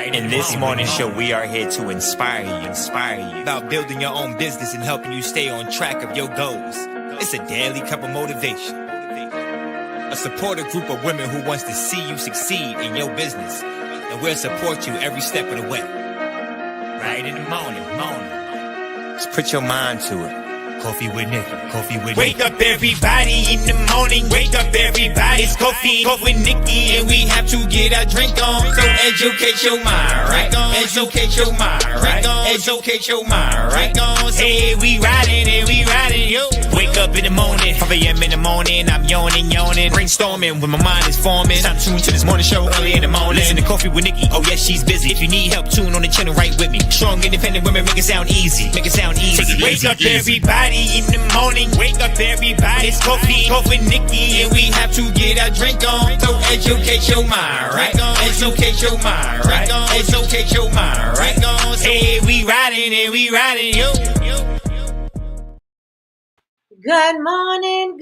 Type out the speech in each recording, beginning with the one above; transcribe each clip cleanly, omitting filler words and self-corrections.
Right. In this morning show, we are here to inspire you about building your own business and helping you stay on track of your goals. It's a daily cup of motivation. A supportive group of women who wants to see you succeed in your business, and we'll support you every step of the way. Right in the morning. Just put your mind to it. Coffee with Nikkie. Wake up everybody in the morning. Wake up everybody. It's coffee with Nikkie, and we have to get our drink on. So educate your mind, right? Educate your mind, right? Educate your mind, right? Hey, we riding, yo. Wake up in the morning, 5 a.m. in the morning. I'm yawning, brainstorming when my mind is forming. Time to tune to this morning show early in the morning. Listen to Coffee with Nikkie. Oh yes, she's busy. If you need help, tune on the channel right with me. Strong, independent women, make it sound easy. Wake up everybody in the morning. Wake up everybody. It's coffee with Nikkie, and we have to get our drink on. So educate your mind, right? Educate your mind, right? Educate your mind, right? Hey, we riding, yo. Good morning.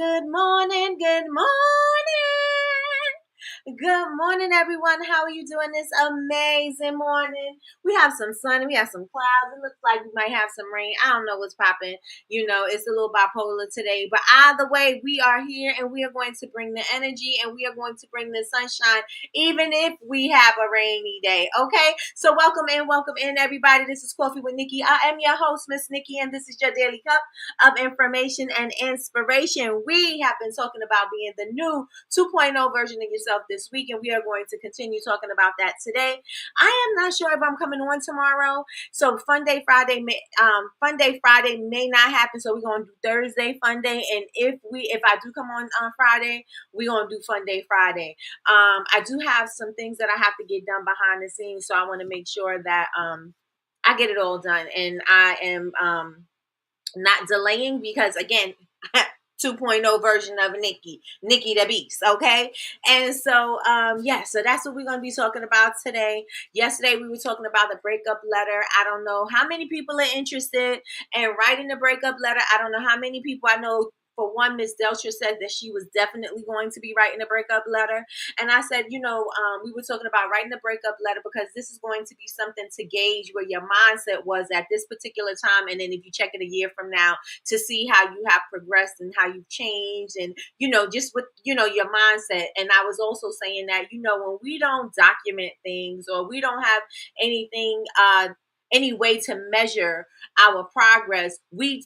Good morning, everyone. How are you doing this amazing morning? We have some sun, we have some clouds. It looks like we might have some rain. I don't know what's popping. It's a little bipolar today. But either way, we are here, and we are going to bring the energy, and we are going to bring the sunshine, even if we have a rainy day. Okay? So welcome in, everybody. This is Coffee with Nikkie. I am your host, Miss Nikkie, and this is your daily cup of information and inspiration. We have been talking about being the new 2.0 version of yourself this week, and we are going to continue talking about that today. I am not sure if I'm coming on tomorrow, so Fun Day Friday may not happen, so we're going to do Thursday Fun Day, and if I do come on Friday, we're going to do Fun Day Friday. I do have some things that I have to get done behind the scenes, so I want to make sure that I get it all done, and I am not delaying because, again, 2.0 version of Nikkie the Beast, okay? And so, so that's what we're going to be talking about today. Yesterday, we were talking about the breakup letter. I don't know how many people are interested in writing the breakup letter. I don't know how many people. I know, for one, Miss Deltra said that she was definitely going to be writing a breakup letter. And I said, we were talking about writing a breakup letter because this is going to be something to gauge where your mindset was at this particular time. And then if you check it a year from now to see how you have progressed and how you've changed and, just with, your mindset. And I was also saying that, when we don't document things or we don't have anything, any way to measure our progress, we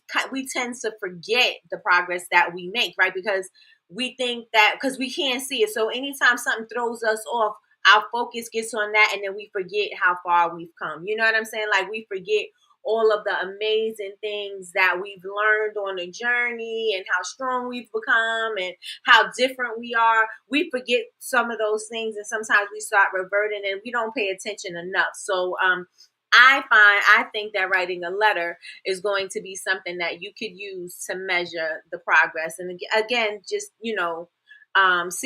tend to forget the progress that we make, right? Because we think that, because we can't see it. So anytime something throws us off, our focus gets on that, and then we forget how far we've come. You know what I'm saying? Like, we forget all of the amazing things that we've learned on the journey and how strong we've become and how different we are. We forget some of those things, and sometimes we start reverting and we don't pay attention enough. So, I think that writing a letter is going to be something that you could use to measure the progress. And again, just, see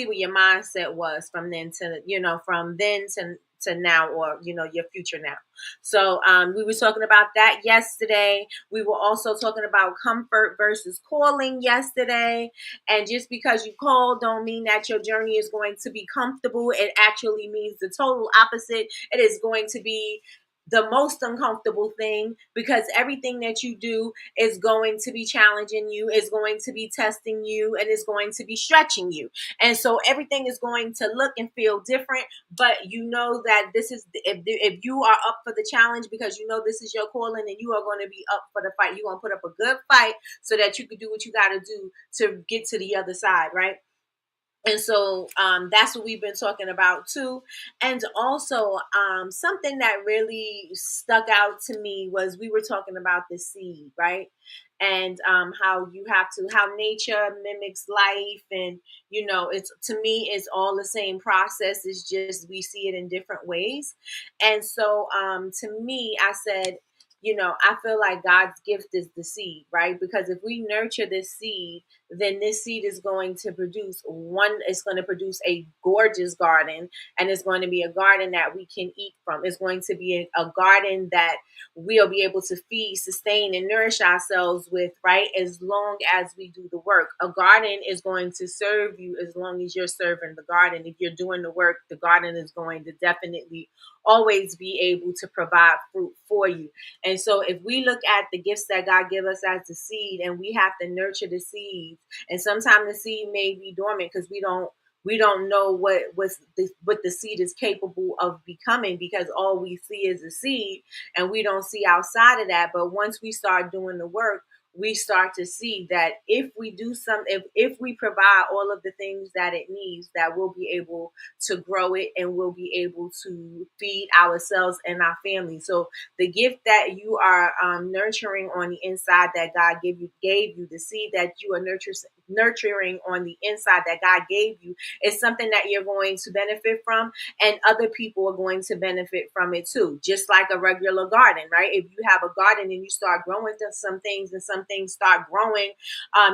what your mindset was from then to now, or, your future now. So, we were talking about that yesterday. We were also talking about comfort versus calling yesterday. And just because you call don't mean that your journey is going to be comfortable. It actually means the total opposite. It is going to be the most uncomfortable thing, because everything that you do is going to be challenging you, is going to be testing you, and is going to be stretching you. And so everything is going to look and feel different, but that this is, if you are up for the challenge, because this is your calling, and you are going to be up for the fight. You're going to put up a good fight so that you can do what you got to do to get to the other side, right? And so that's what we've been talking about too. And also something that really stuck out to me was we were talking about the seed, right? And how nature mimics life. And, to me, it's all the same process. It's just we see it in different ways. And so to me, I said, I feel like God's gift is the seed, right? Because if we nurture this seed, then this seed is going to produce it's going to produce a gorgeous garden, and it's going to be a garden that we can eat from. It's going to be a garden that we'll be able to feed, sustain, and nourish ourselves with, right? As long as we do the work. A garden is going to serve you as long as you're serving the garden. If you're doing the work, the garden is going to definitely always be able to provide fruit for you. And so if we look at the gifts that God give us as the seed, and we have to nurture the seeds, and sometimes the seed may be dormant because we don't know what the seed is capable of becoming, because all we see is a seed and we don't see outside of that. But once we start doing the work, we start to see that if we do if we provide all of the things that it needs, that we'll be able to grow it, and we'll be able to feed ourselves and our family. So the gift that you are nurturing on the inside, that God gave you, the seed that you are nurturing on the inside that God gave you, is something that you're going to benefit from, and other people are going to benefit from it too. Just like a regular garden, right? If you have a garden and you start growing some things, and some things start growing,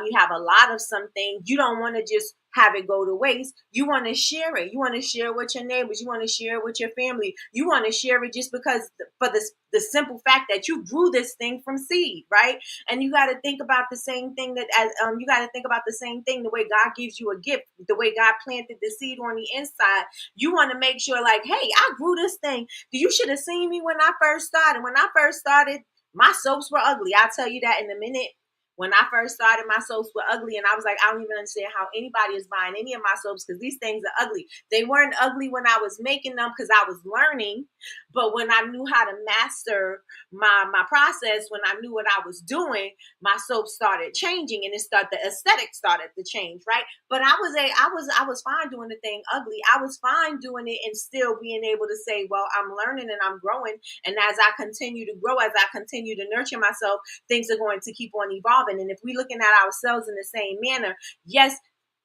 you have a lot of some things, you don't want to just have it go to waste. You want to share it. You want to share it with your neighbors. You want to share it with your family. You want to share it just because, for the simple fact that you grew this thing from seed, right? And you got to think about the same thing the way God gives you a gift, the way God planted the seed on the inside. You want to make sure, like, hey, I grew this thing. You should have seen me when I first started. When I first started, my soaps were ugly. I'll tell you that in a minute. When I first started, my soaps were ugly, and I was like, I don't even understand how anybody is buying any of my soaps, because these things are ugly. They weren't ugly when I was making them because I was learning, but when I knew how to master my process, when I knew what I was doing, my soaps started changing, and the aesthetic started to change, right? But I was fine doing the thing ugly. I was fine doing it and still being able to say, well, I'm learning and I'm growing, and as I continue to grow, as I continue to nurture myself, things are going to keep on evolving. And if we're looking at ourselves in the same manner, yes,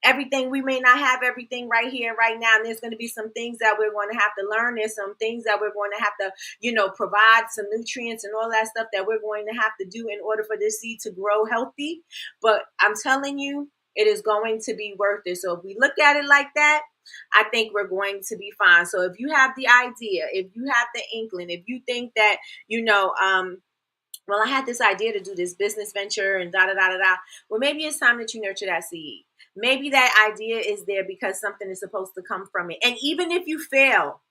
we may not have everything right here, right now. And there's going to be some things that we're going to have to learn. There's some things that we're going to have to, provide some nutrients and all that stuff that we're going to have to do in order for this seed to grow healthy. But I'm telling you, it is going to be worth it. So if we look at it like that, I think we're going to be fine. So if you have the idea, if you have the inkling, if you think that, well, I had this idea to do this business venture and da da da da da. Well, maybe it's time that you nurture that seed. Maybe that idea is there because something is supposed to come from it. And even if you fail,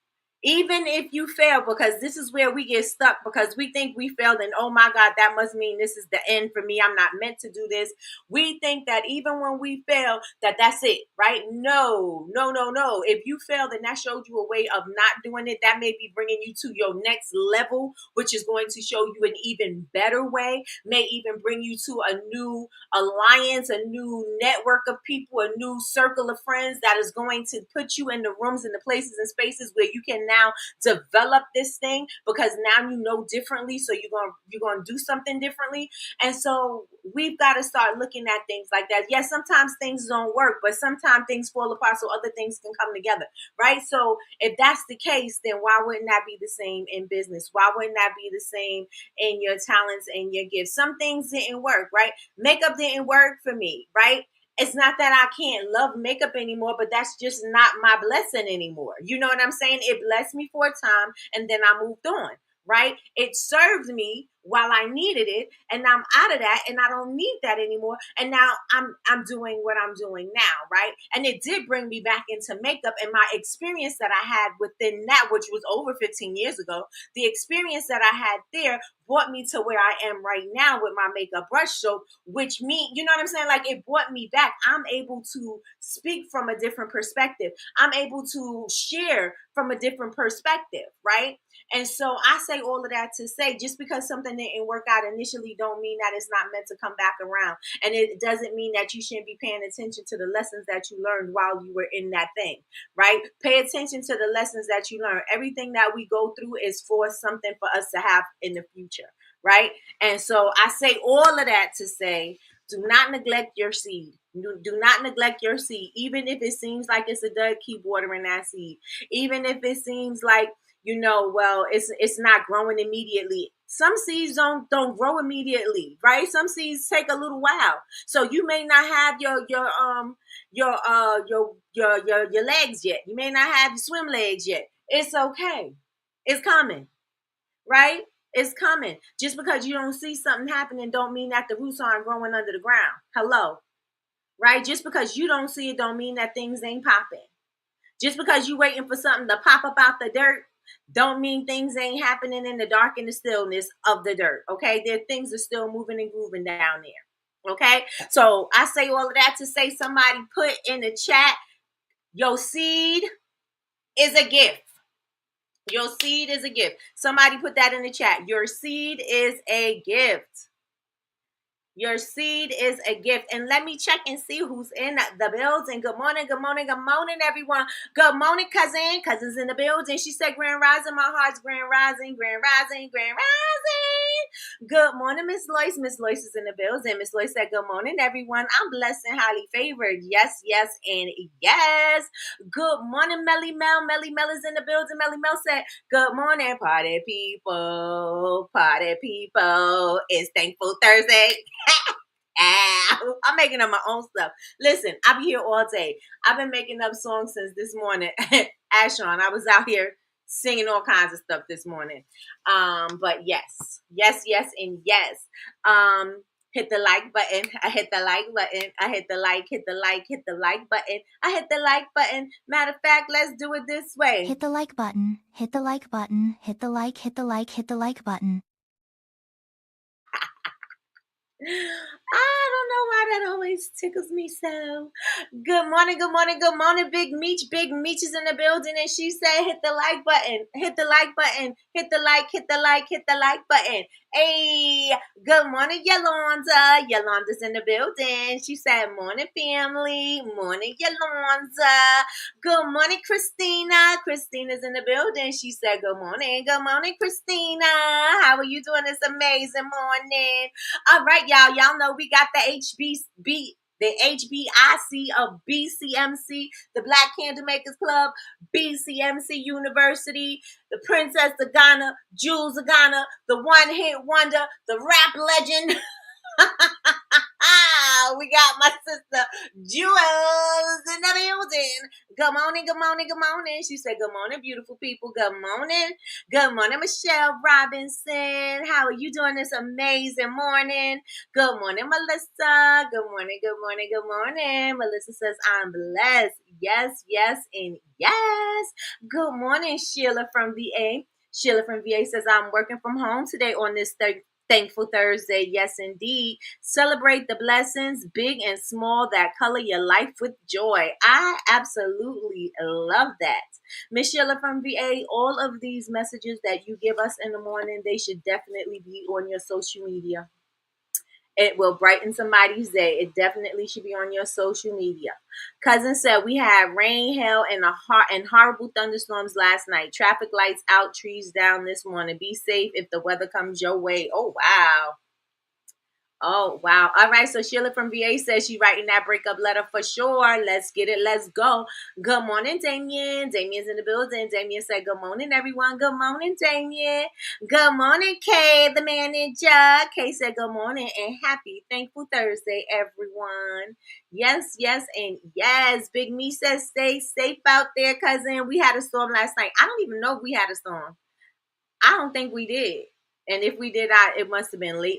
because this is where we get stuck, because we think we failed and, oh my God, that must mean this is the end for me. I'm not meant to do this. We think that even when we fail, that's it, right? No, no, no, no. If you fail, then that showed you a way of not doing it. That may be bringing you to your next level, which is going to show you an even better way, may even bring you to a new alliance, a new network of people, a new circle of friends that is going to put you in the rooms and the places and spaces where you can now develop this thing, because now you know differently, so you're gonna do something differently. And so we've got to start looking at things like that. Yes, sometimes things don't work, but sometimes things fall apart so other things can come together, right? So if that's the case, then why wouldn't that be the same in business? Why wouldn't that be the same in your talents and your gifts? Some things didn't work, right? Makeup didn't work for me, right? It's not that I can't love makeup anymore, but that's just not my blessing anymore. You know what I'm saying? It blessed me for a time, and then I moved on, right? It served me while I needed it, and now I'm out of that, and I don't need that anymore. And now I'm doing what I'm doing now, right? And it did bring me back into makeup, and my experience that I had within that, which was over 15 years ago, the experience that I had there brought me to where I am right now with my makeup brush soap, which means, you know what I'm saying? Like, it brought me back. I'm able to speak from a different perspective. I'm able to share from a different perspective, right? And so I say all of that to say, just because something didn't work out initially don't mean that it's not meant to come back around. And it doesn't mean that you shouldn't be paying attention to the lessons that you learned while you were in that thing, right? Pay attention to the lessons that you learn. Everything that we go through is for something for us to have in the future, right? And so I say all of that to say, do not neglect your seed. Do not neglect your seed. Even if it seems like it's a dud, keep watering that seed. Even if it seems like, well, it's not growing immediately. Some seeds don't grow immediately, right? Some seeds take a little while. So you may not have your legs yet. You may not have your swim legs yet. It's okay. It's coming, right? It's coming. Just because you don't see something happening don't mean that the roots aren't growing under the ground. Hello. Right? Just because you don't see it don't mean that things ain't popping. Just because you're waiting for something to pop up out the dirt don't mean things ain't happening in the dark and the stillness of the dirt. Okay, there things are still moving and grooving down there. Okay, so I say all of that to say somebody put in the chat, your seed is a gift. Your seed is a gift. Somebody put that in the chat. Your seed is a gift. Your seed is a gift. And let me check and see who's in the building. Good morning, good morning, good morning, everyone. Good morning, cousin. Cousin's in the building. She said, Grand Rising, my heart's Grand Rising, Grand Rising, Grand Rising. Good morning, Miss Lois. Miss Lois is in the building. Miss Lois said, good morning, everyone. I'm blessed and highly favored. Yes, yes, and yes. Good morning, Melly Mel. Melly Mel is in the building. Melly Mel said, good morning, party people. Party people. It's Thankful Thursday. I'm making up my own stuff. Listen, I'll be here all day. I've been making up songs since this morning. Ashon, I was out here singing all kinds of stuff this morning. But yes, and yes. Hit the like button. I hit the like button. I hit the like button. I hit the like button. Matter of fact, let's do it this way. Hit the like button. Hit the like button. Hit the like button. I don't know why that always tickles me so. Good morning, good morning, good morning, Big Meech. Big Meech is in the building, and she said, hit the like button, hit the like button, hit the like button. Hey, good morning, Yolanda. Yolanda's in the building. She said, morning, family. Morning, Yolanda. Good morning, Christina. Christina's in the building. She said, good morning, Christina. How are you doing this amazing morning? All right, y'all. Y'all know we got the HBIC of BCMC, the Black Candle Makers Club, BCMC University, the Princess of Ghana, Jules of Ghana, the one hit wonder, the rap legend. We got my sister Jules in the building. Good morning, good morning, good morning. She said, good morning, beautiful people. Good morning. Good morning, Michelle Robinson. How are you doing this amazing morning? Good morning, Melissa. Good morning, good morning, good morning. Melissa says, I'm blessed. Yes, yes, and yes. Good morning, Sheila from VA. Sheila from VA says, I'm working from home today on this Thankful Thursday. Yes, indeed. Celebrate the blessings, big and small, that color your life with joy. I absolutely love that. Miss Sheila from VA, all of these messages that you give us in the morning, they should definitely be on your social media. It will brighten somebody's day. It definitely should be on your social media. Cousin said we had rain, hail, and horrible thunderstorms last night. Traffic lights out, trees down this morning. Be safe if the weather comes your way. Oh, wow. Oh, wow. All right. So Sheila from VA says she's writing that breakup letter for sure. Let's get it. Let's go. Good morning, Damien. Damien's in the building. Damien said, good morning, everyone. Good morning, Damien. Good morning, Kay, the manager. Kay said, good morning and happy Thankful Thursday, everyone. Yes, yes, and yes. Big Me says, stay safe out there, cousin. We had a storm last night. I don't even know if we had a storm. I don't think we did. And if we did, it must have been late.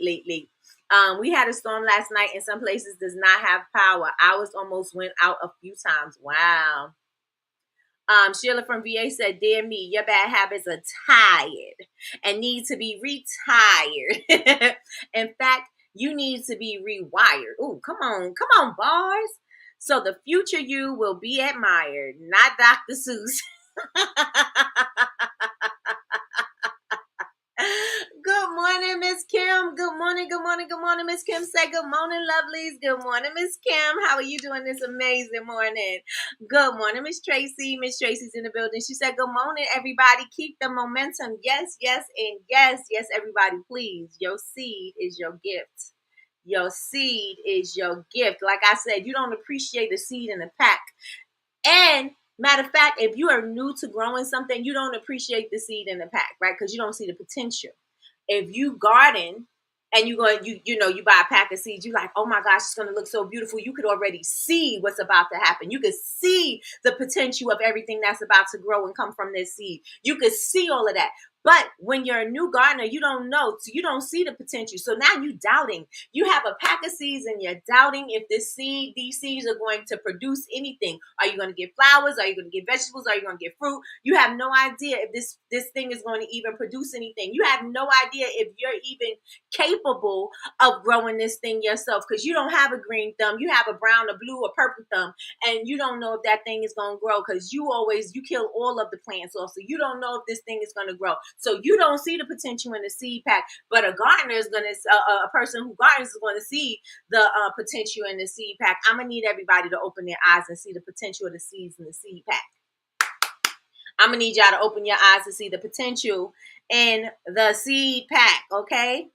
We had a storm last night, and some places does not have power. Ours almost went out a few times. Wow. Sheila from VA said, dear me, your bad habits are tired and need to be retired. In fact, you need to be rewired. Oh, come on, bars. So the future you will be admired, not Dr. Seuss. Good morning, Miss Kim. Good morning, Miss Kim. Say good morning, lovelies. Good morning, Miss Kim. How are you doing this amazing morning? Good morning, Miss Tracy. Miss Tracy's in the building. She said, good morning, everybody. Keep the momentum. Yes, yes, and yes. Yes, everybody, please. Your seed is your gift. Your seed is your gift. Like I said, you don't appreciate the seed in the pack. And matter of fact, if you are new to growing something, you don't appreciate the seed in the pack, right? Because you don't see the potential if you garden and you buy a pack of seeds, you like, oh my gosh, it's going to look so beautiful. You could already see what's about to happen. You could see the potential of everything that's about to grow and come from this seed. You could see all of that. But when you're a new gardener, you don't know. So you don't see the potential. So now you're doubting. You have a pack of seeds and you're doubting if these seeds are going to produce anything. Are you going to get flowers? Are you going to get vegetables? Are you going to get fruit? You have no idea if this thing is going to even produce anything. You have no idea if you're even capable of growing this thing yourself, because you don't have a green thumb. You have a brown, a blue, a purple thumb, and you don't know if that thing is going to grow because you kill all of the plants off. So you don't know if this thing is going to grow. So you don't see the potential in the seed pack, but a gardener is going to, a person who gardens is going to see the potential in the seed pack. I'm going to need everybody to open their eyes and see the potential of the seeds in the seed pack. I'm going to need y'all to open your eyes to see the potential in the seed pack, okay?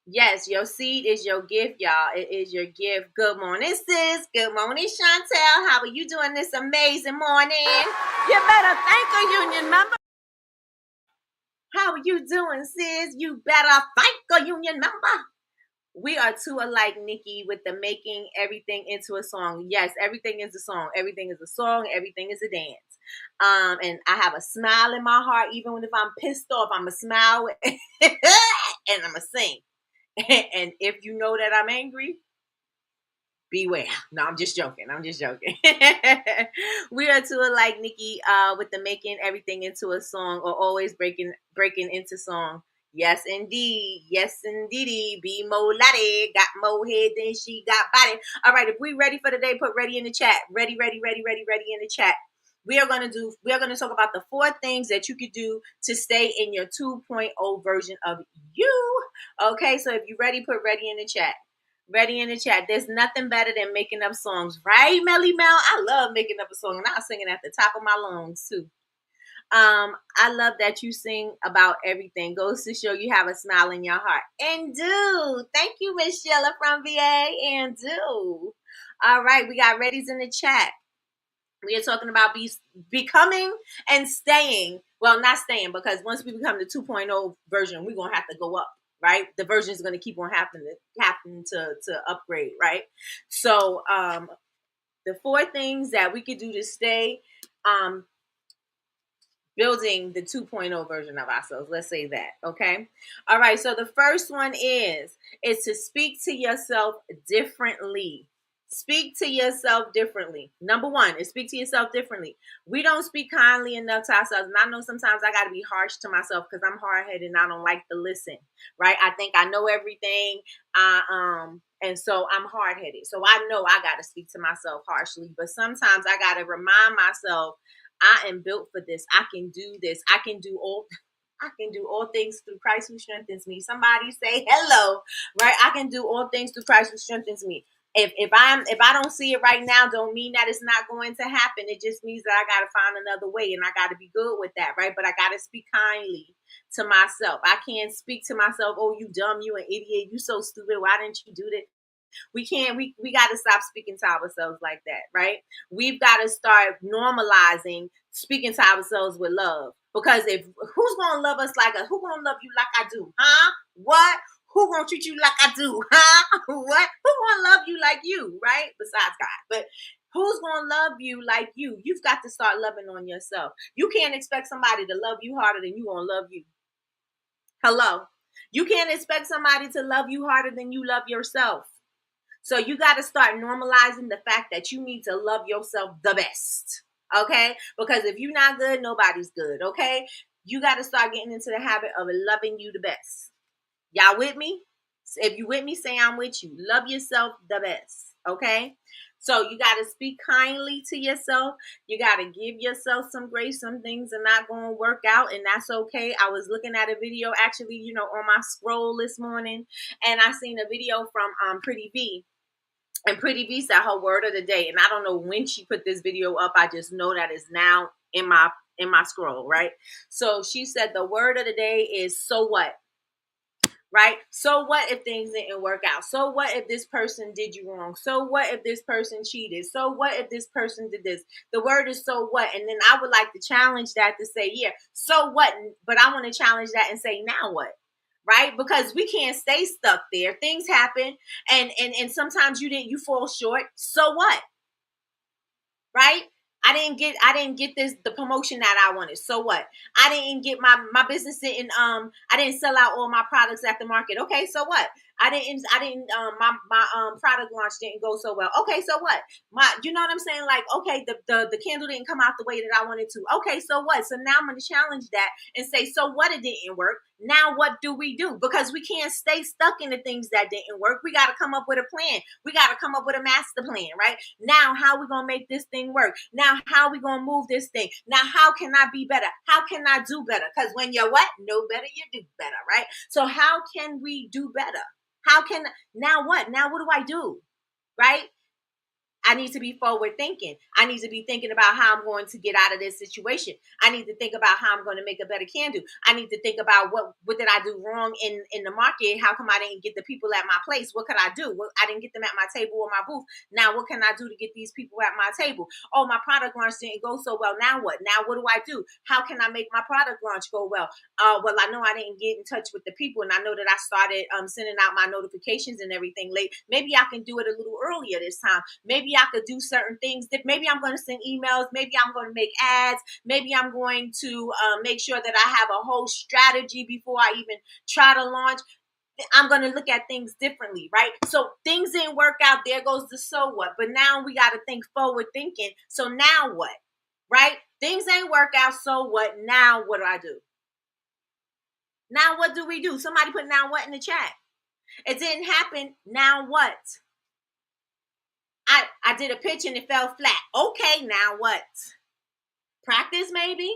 Yes, your seed is your gift, y'all. It is your gift. Good morning, sis. Good morning, Chantel. How are you doing this amazing morning? You better thank a union member. How are you doing, sis? You better thank a union member. We are two alike, Nikki, with the making everything into a song. Yes, everything is a song. Everything is a song. Everything is a dance. And I have a smile in my heart, even if I'm pissed off, I'm going to smile and I'm going to sing. And if you know that I'm angry, beware. No, I'm just joking. We are two alike, Nikki, with the making everything into a song, or always breaking into song. Yes, indeed. Yes, indeedy. Be more laddie. Got more head than she got body. All right, if we ready for the day, put ready in the chat. Ready in the chat. We are going to talk about the 4 things that you could do to stay in your 2.0 version of you. Okay, so if you're ready, put ready in the chat. Ready in the chat. There's nothing better than making up songs, right, Melly Mel? I love making up a song, and I'll sing it at the top of my lungs too. I love that you sing about everything. Goes to show you have a smile in your heart. And do. Thank you, Miss Sheila from VA. And do. All right, we got readies in the chat. We are talking about becoming and staying. Well, not staying, because once we become the 2.0 version, we're going to have to go up, right? The version is going to keep on happening to upgrade, right? So the 4 things that we could do to stay building the 2.0 version of ourselves. Let's say that, okay? All right, so the first one is to speak to yourself differently. Speak to yourself differently. Number 1 is speak to yourself differently. We don't speak kindly enough to ourselves. And I know sometimes I got to be harsh to myself because I'm hard-headed and I don't like to listen, right? I think I know everything. And so I'm hard-headed. So I know I got to speak to myself harshly. But sometimes I got to remind myself, I am built for this. I can do this. I can do all things through Christ who strengthens me. Somebody say hello, right? I can do all things through Christ who strengthens me. If I don't see it right now, don't mean that it's not going to happen. It just means that I got to find another way, and I got to be good with that, right? But I got to speak kindly to myself. I can't speak to myself, oh, you dumb, you an idiot, you so stupid, why didn't you do that? We got to stop speaking to ourselves like that, right? We've got to start normalizing speaking to ourselves with love. Because who's going to love us who going to love you like I do? Huh? What? Who going to treat you like I do? Huh? What? Who going to love you like you, right? Besides God. But who's going to love you like you? You've got to start loving on yourself. You can't expect somebody to love you harder than you going to love you. Hello? You can't expect somebody to love you harder than you love yourself. So you got to start normalizing the fact that you need to love yourself the best, okay? Because if you're not good, nobody's good, okay? You got to start getting into the habit of loving you the best. Y'all with me? If you with me, say I'm with you. Love yourself the best, okay? So you got to speak kindly to yourself. You got to give yourself some grace. Some things are not going to work out, and that's okay. I was looking at a video actually, on my scroll this morning, and I seen a video from Pretty V. And Pretty V said her word of the day. And I don't know when she put this video up. I just know that it's now in my scroll, right? So she said the word of the day is so what? Right? So what if things didn't work out? So what if this person did you wrong? So what if this person cheated? So what if this person did this? The word is so what? And then I would like to challenge that to say, yeah, so what? But I want to challenge that and say, now what? right? Because we can't stay stuck there. Things happen, and sometimes you fall short. So what? Right? I didn't get the promotion that I wanted. So what? I didn't get my business didn't I didn't sell out all my products at the market. Okay, so what? I didn't my product launch didn't go so well. Okay, so what? You know what I'm saying? Like, okay, the candle didn't come out the way that I wanted to. Okay, so what? So now I'm going to challenge that and say, so what? It didn't work. Now what do we do? Because we can't stay stuck in the things that didn't work. We got to come up with a plan. We got to come up with a master plan, right? Now, how we going to make this thing work? Now, how we going to move this thing? Now, how can I be better? How can I do better? Because when you're what? Know better, you do better, right? So how can we do better? Now what? Now what do I do? Right? I need to be forward thinking. I need to be thinking about how I'm going to get out of this situation. I need to think about how I'm going to make a better candle. I need to think about what did I do wrong in the market? How come I didn't get the people at my place? What could I do? Well, I didn't get them at my table or my booth. Now what can I do to get these people at my table? Oh, my product launch didn't go so well. Now what? Now what do I do? How can I make my product launch go well? Well, I know I didn't get in touch with the people, and I know that I started sending out my notifications and everything late. Maybe I can do it a little earlier this time. Maybe I could do certain things. That maybe I'm going to send emails. Maybe I'm going to make ads. Maybe I'm going to make sure that I have a whole strategy before I even try to launch. I'm going to look at things differently, right? So things didn't work out. There goes the so what. But now we got to think forward thinking. So now what, right? Things ain't work out. So what? Now what do I do? Now what do we do? Somebody put now what in the chat. It didn't happen. Now what? I did a pitch and it fell flat. Okay, now what? Practice maybe?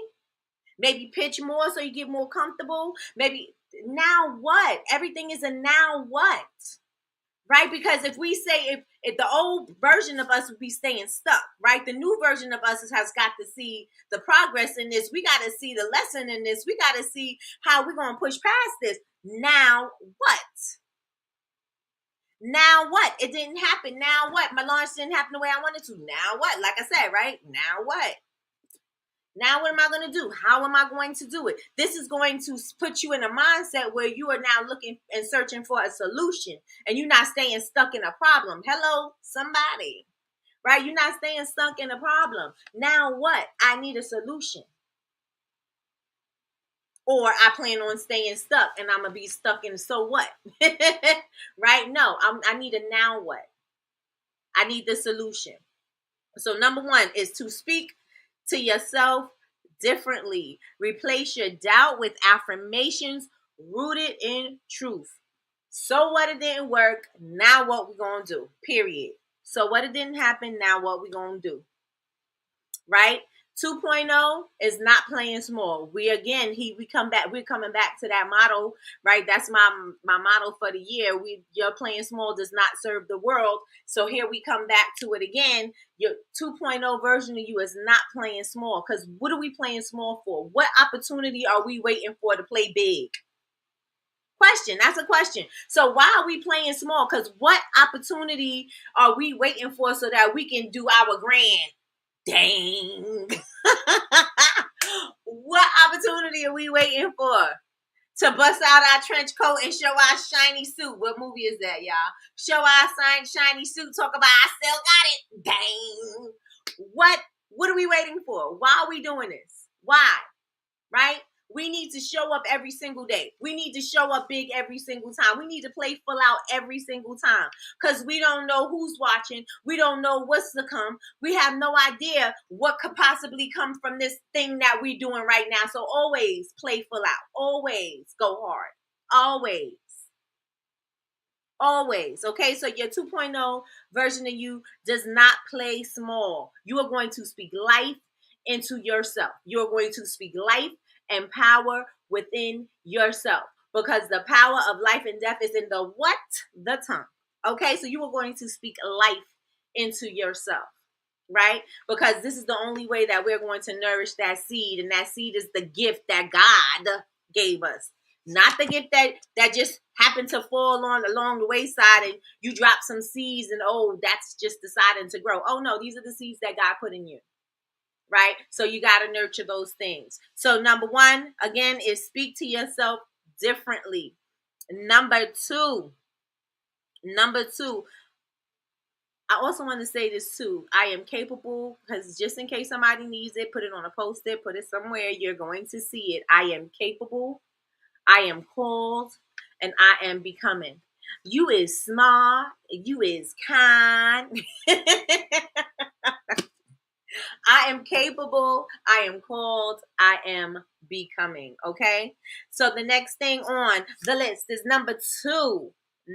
Maybe pitch more so you get more comfortable. Maybe now what? Everything is a now what? Right? Because if we say if the old version of us would be staying stuck, right? The new version of us has got to see the progress in this. We got to see the lesson in this. We got to see how we're going to push past this. Now what? Now what? It didn't happen. Now what? My launch didn't happen the way I wanted to. Now what? Like I said, right? Now what? Now what am I going to do? How am I going to do it? This is going to put you in a mindset where you are now looking and searching for a solution, and you're not staying stuck in a problem. Hello, somebody, right? You're not staying stuck in a problem. Now what? I need a solution. Or I plan on staying stuck and I'm going to be stuck in so what? Right? No, I need a now what? I need the solution. So number one is to speak to yourself differently. Replace your doubt with affirmations rooted in truth. So what? It didn't work. Now what we going to do? Period. So what? It didn't happen. Now what we going to do? Right? 2.0 is not playing small. We're coming back to that motto, right? That's my motto for the year. Your playing small does not serve the world. So here we come back to it again. Your 2.0 version of you is not playing small, because what are we playing small for? What opportunity are we waiting for to play big? Question. That's a question. So why are we playing small? Because what opportunity are we waiting for so that we can do our grand? Dang. What opportunity are we waiting for? To bust out our trench coat and show our shiny suit. What movie is that, y'all? Show our shiny suit. Talk about I still got it. Dang. What are we waiting for? Why are we doing this? Why? Right? We need to show up every single day. We need to show up big every single time. We need to play full out every single time, because we don't know who's watching. We don't know what's to come. We have no idea what could possibly come from this thing that we're doing right now. So always play full out. Always go hard. Always. Always. Okay, so your 2.0 version of you does not play small. You are going to speak life into yourself. You're going to speak life and power within yourself, because the power of life and death is in the what? The tongue. Okay, so you are going to speak life into yourself, right? Because this is the only way that we're going to nourish that seed, and that seed is the gift that God gave us, not the gift that just happened to fall along the wayside and you drop some seeds and that's just deciding to grow. Oh no, these are the seeds that God put in you. Right? So you got to nurture those things. So number one, again, is speak to yourself differently. Number two, number two, I also want to say this too. I am capable, because just in case somebody needs it, put it on a post-it, put it somewhere. You're going to see it. I am capable. I am called, and I am becoming. You is smart. You is kind. I am capable. I am called. I am becoming. Okay. So the next thing on the list is number two.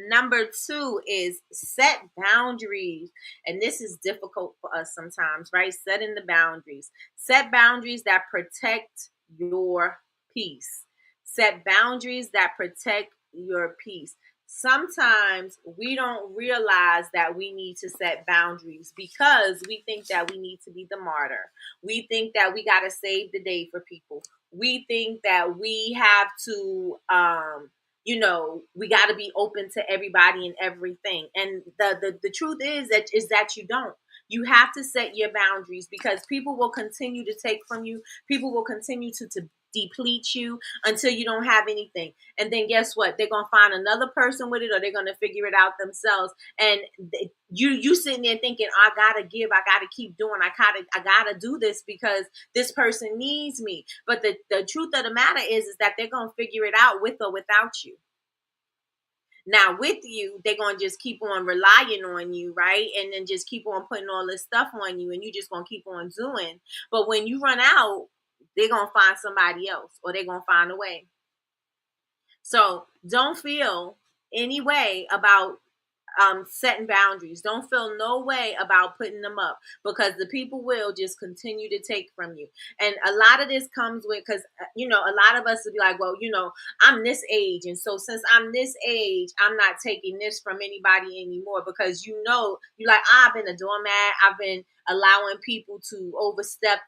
Number two is set boundaries. And this is difficult for us sometimes, right? Setting the boundaries. Set boundaries that protect your peace. Set boundaries that protect your peace. Sometimes we don't realize that we need to set boundaries because we think that we need to be the martyr. We think that we got to save the day for people. We think that we have to, we got to be open to everybody and everything. And the truth is that you don't. You have to set your boundaries because people will continue to take from you. People will continue to deplete you until you don't have anything. And then guess what? They're going to find another person with it, or they're going to figure it out themselves. And you sitting there thinking, I got to give, I got to keep doing, I got to do this because this person needs me. But the truth of the matter is that they're going to figure it out with or without you. Now, with you, they're going to just keep on relying on you, right? And then just keep on putting all this stuff on you, and you just going to keep on doing. But when you run out, they're going to find somebody else, or they're going to find a way. So don't feel any way about setting boundaries. Don't feel no way about putting them up, because the people will just continue to take from you. And a lot of this comes with, because a lot of us will be like, well, I'm this age, and so since I'm this age, I'm not taking this from anybody anymore, because you're like, I've been a doormat. I've been allowing people to overstep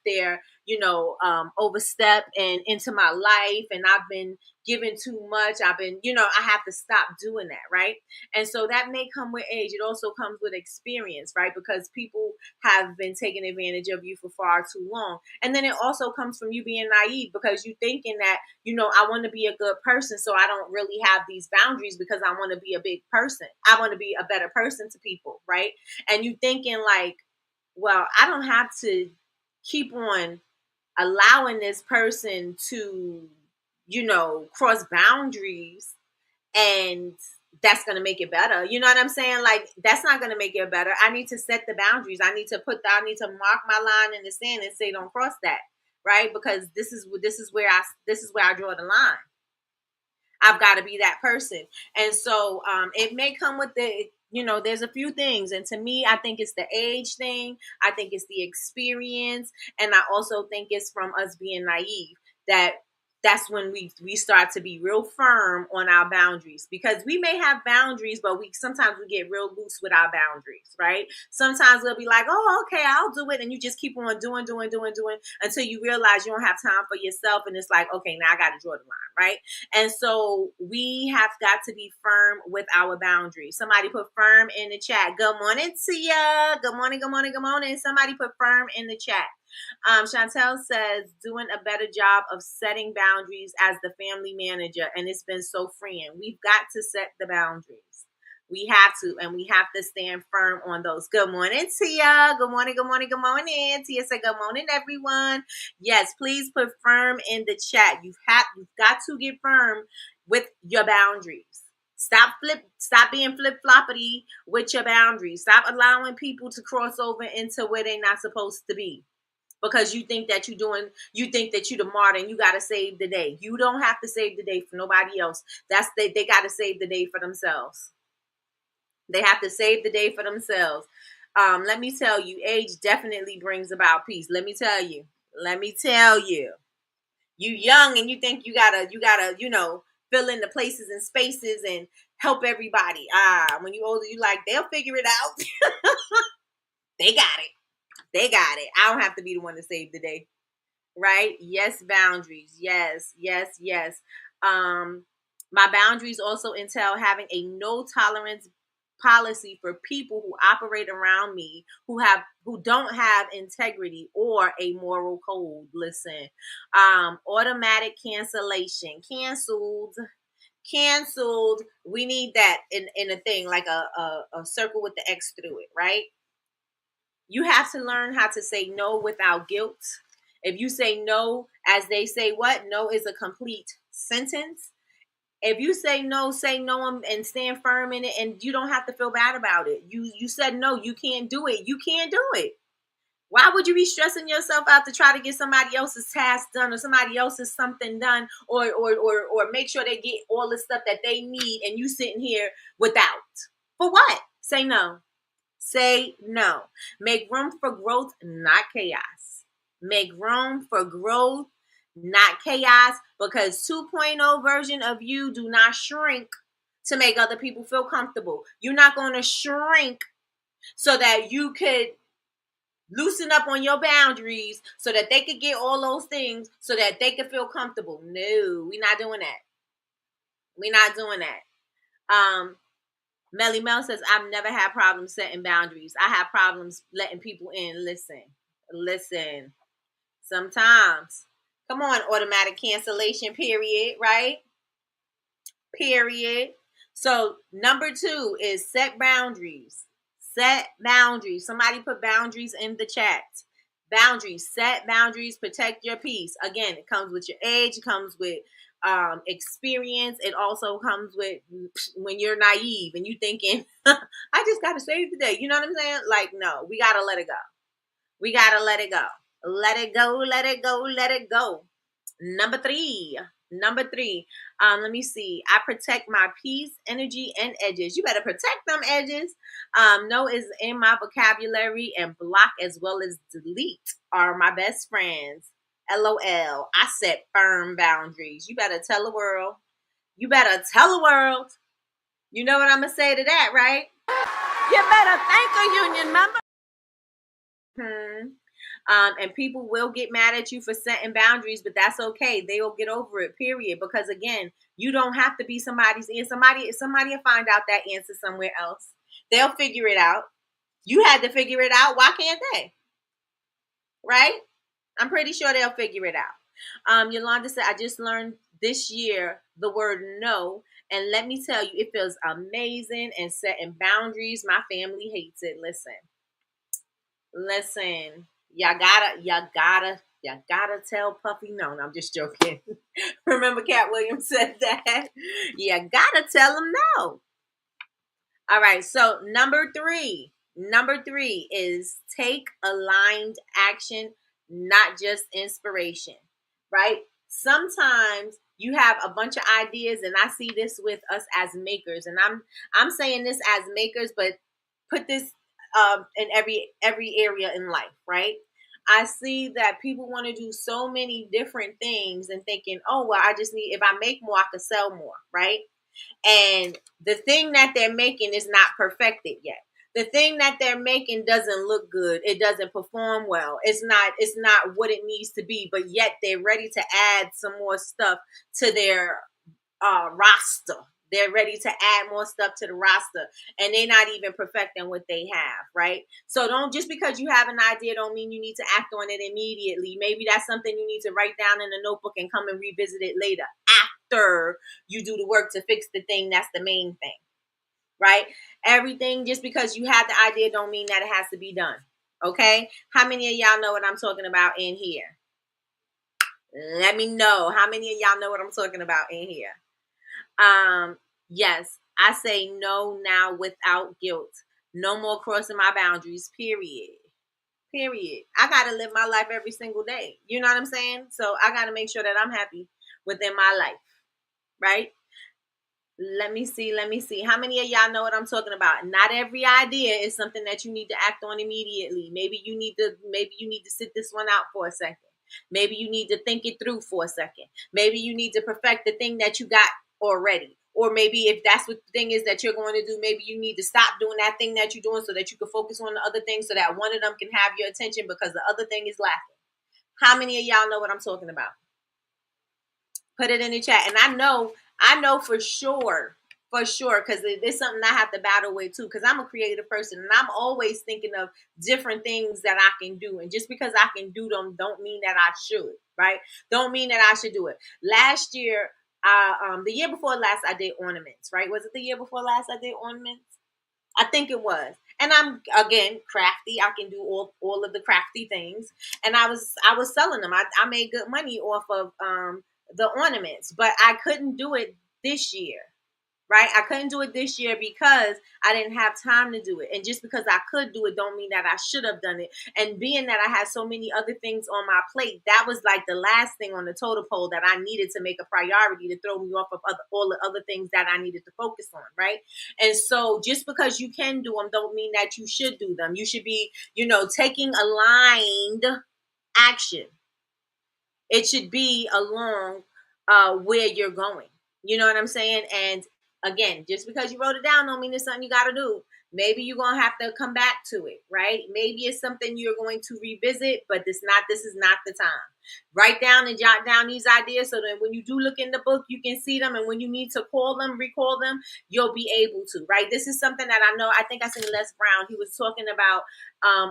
and into my life, and I've been giving too much. I've been, I have to stop doing that, right? And so that may come with age. It also comes with experience, right? Because people have been taking advantage of you for far too long. And then it also comes from you being naive, because you thinking that, I want to be a good person, so I don't really have these boundaries because I want to be a big person. I want to be a better person to people, right? And you thinking like, well, I don't have to keep on allowing this person to, cross boundaries, and that's going to make it better. You know what I'm saying? Like, that's not going to make it better. I need to set the boundaries. I need to mark my line in the sand and say, don't cross that. Right. Because this is where I draw the line. I've got to be that person. And so it may come with there's a few things. And to me, I think it's the age thing. I think it's the experience. And I also think it's from us being naive, that's when we start to be real firm on our boundaries, because we may have boundaries, but sometimes we get real loose with our boundaries, right? Sometimes we'll be like, oh, okay, I'll do it. And you just keep on doing until you realize you don't have time for yourself. And it's like, okay, now I got to draw the line, right? And so we have got to be firm with our boundaries. Somebody put firm in the chat. Good morning to ya. Good morning. Somebody put firm in the chat. Chantel says, doing a better job of setting boundaries as the family manager, and it's been so freeing. We've got to set the boundaries. We have to, and we have to stand firm on those. Good morning, Tia. Good morning. Tia said, good morning, everyone. Yes, please put firm in the chat. You've got to get firm with your boundaries. Stop being flip-floppity with your boundaries. Stop allowing people to cross over into where they're not supposed to be. Because you think that you're the martyr and you got to save the day. You don't have to save the day for nobody else. They got to save the day for themselves. They have to save the day for themselves. Let me tell you, age definitely brings about peace. Let me tell you. You young and you think you gotta, fill in the places and spaces and help everybody. When you older, you like, they'll figure it out. They got it. I don't have to be the one to save the day. Right? Yes, boundaries. Yes. My boundaries also entail having a no tolerance policy for people who operate around me who don't have integrity or a moral code. Listen, automatic cancellation. canceled. We need that in a thing, like a circle with the X through it, right? You have to learn how to say no without guilt. If you say no, as they say, what? No is a complete sentence. If you say no and stand firm in it, and you don't have to feel bad about it. You said no, you can't do it. You can't do it. Why would you be stressing yourself out to try to get somebody else's task done or somebody else's something done or make sure they get all the stuff that they need and you sitting here without? For what? Say no. Say no. Make room for growth, not chaos. Make room for growth, not chaos, because 2.0 version of you do not shrink to make other people feel comfortable. You're not going to shrink so that you could loosen up on your boundaries so that they could get all those things so that they could feel comfortable. No, we're not doing that. We're not doing that. Melly Mel says, I've never had problems setting boundaries. I have problems letting people in. Listen. Sometimes. Come on, automatic cancellation, period, right? Period. So number 2 is set boundaries. Set boundaries. Somebody put boundaries in the chat. Boundaries. Set boundaries. Protect your peace. Again, it comes with your age. It comes with experience. It also comes with when you're naive and you thinking, I just got to save the day. You know what I'm saying? Like, no, we got to let it go. We got to let it go. Let it go. Let it go. Let it go. Number three. Let me see. I protect my peace, energy, and edges. You better protect them edges. No is in my vocabulary, and block as well as delete are my best friends. LOL. I set firm boundaries. You better tell the world. You better tell the world. You know what I'm going to say to that, right? You better thank a union member. And people will get mad at you for setting boundaries, but that's okay. They will get over it, period. Because again, you don't have to be somebody's answer. Somebody will find out that answer somewhere else. They'll figure it out. You had to figure it out. Why can't they? Right? I'm pretty sure they'll figure it out. Yolanda said, I just learned this year the word no. And let me tell you, it feels amazing. And setting boundaries, my family hates it. Listen. Y'all gotta tell Puffy no. I'm just joking. Remember Cat Williams said that? You gotta tell him no. All right, so number three is take aligned action, not just inspiration, right? Sometimes you have a bunch of ideas, and I see this with us as makers, and I'm saying this as makers, but put this in every area in life, right? I see that people want to do so many different things and thinking, oh, well, I just need, if I make more, I can sell more, right? And the thing that they're making is not perfected yet. The thing that they're making doesn't look good. It doesn't perform well. It's not what it needs to be, but yet they're ready to add some more stuff to their roster. They're ready to add more stuff to the roster, and they're not even perfecting what they have, right? So don't, just because you have an idea don't mean you need to act on it immediately. Maybe that's something you need to write down in a notebook and come and revisit it later after you do the work to fix the thing. That's the main thing, right? Everything, just because you have the idea don't mean that it has to be done, okay? How many of y'all know what I'm talking about in here? Let me know. How many of y'all know what I'm talking about in here? Yes, I say no now without guilt. No more crossing my boundaries, period. I got to live my life every single day. You know what I'm saying? So I got to make sure that I'm happy within my life, right? Let me see. How many of y'all know what I'm talking about? Not every idea is something that you need to act on immediately. Maybe you need to sit this one out for a second. Maybe you need to think it through for a second. Maybe you need to perfect the thing that you got already. Or maybe if that's what the thing is that you're going to do, maybe you need to stop doing that thing that you're doing so that you can focus on the other thing, so that one of them can have your attention because the other thing is lacking. How many of y'all know what I'm talking about? Put it in the chat. And I know for sure, because it's something I have to battle with too, because I'm a creative person and I'm always thinking of different things that I can do. And just because I can do them don't mean that I should, right? Don't mean that I should do it. Last year, The year before last, I did ornaments, right? Was it the year before last I did ornaments? I think it was. And I'm, again, crafty. I can do all of the crafty things. And I was selling them. I made good money off of the ornaments, but I couldn't do it this year. Right? I couldn't do it this year because I didn't have time to do it. And just because I could do it don't mean that I should have done it. And being that I had so many other things on my plate, that was like the last thing on the totem pole that I needed to make a priority to throw me off of all the other things that I needed to focus on, right? And so just because you can do them don't mean that you should do them. You should be, taking aligned action. It should be along where you're going. You know what I'm saying? And again, just because you wrote it down don't mean it's something you got to do. Maybe you're going to have to come back to it, right? Maybe it's something you're going to revisit, but this is not the time. Write down and jot down these ideas so that when you do look in the book, you can see them. And when you need to recall them, you'll be able to, right? This is something that I know. I think I seen Les Brown. He was talking about,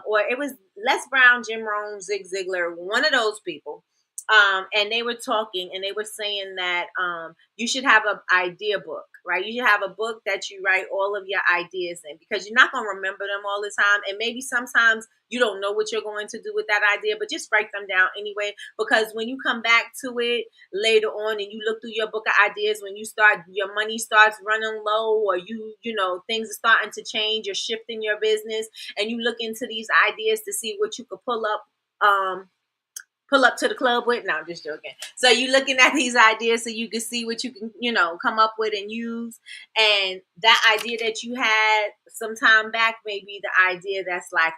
or it was Les Brown, Jim Rohn, Zig Ziglar, one of those people. And they were talking and they were saying that you should have an idea book, right? You should have a book that you write all of your ideas in because you're not going to remember them all the time. And maybe sometimes you don't know what you're going to do with that idea, but just write them down anyway. Because when you come back to it later on and you look through your book of ideas, when your money starts running low or things are starting to change, you're shifting your business and you look into these ideas to see what you could pull up to the club with. No, I'm just joking. So you're looking at these ideas so you can see what you can, come up with and use. And that idea that you had some time back may be the idea that's like,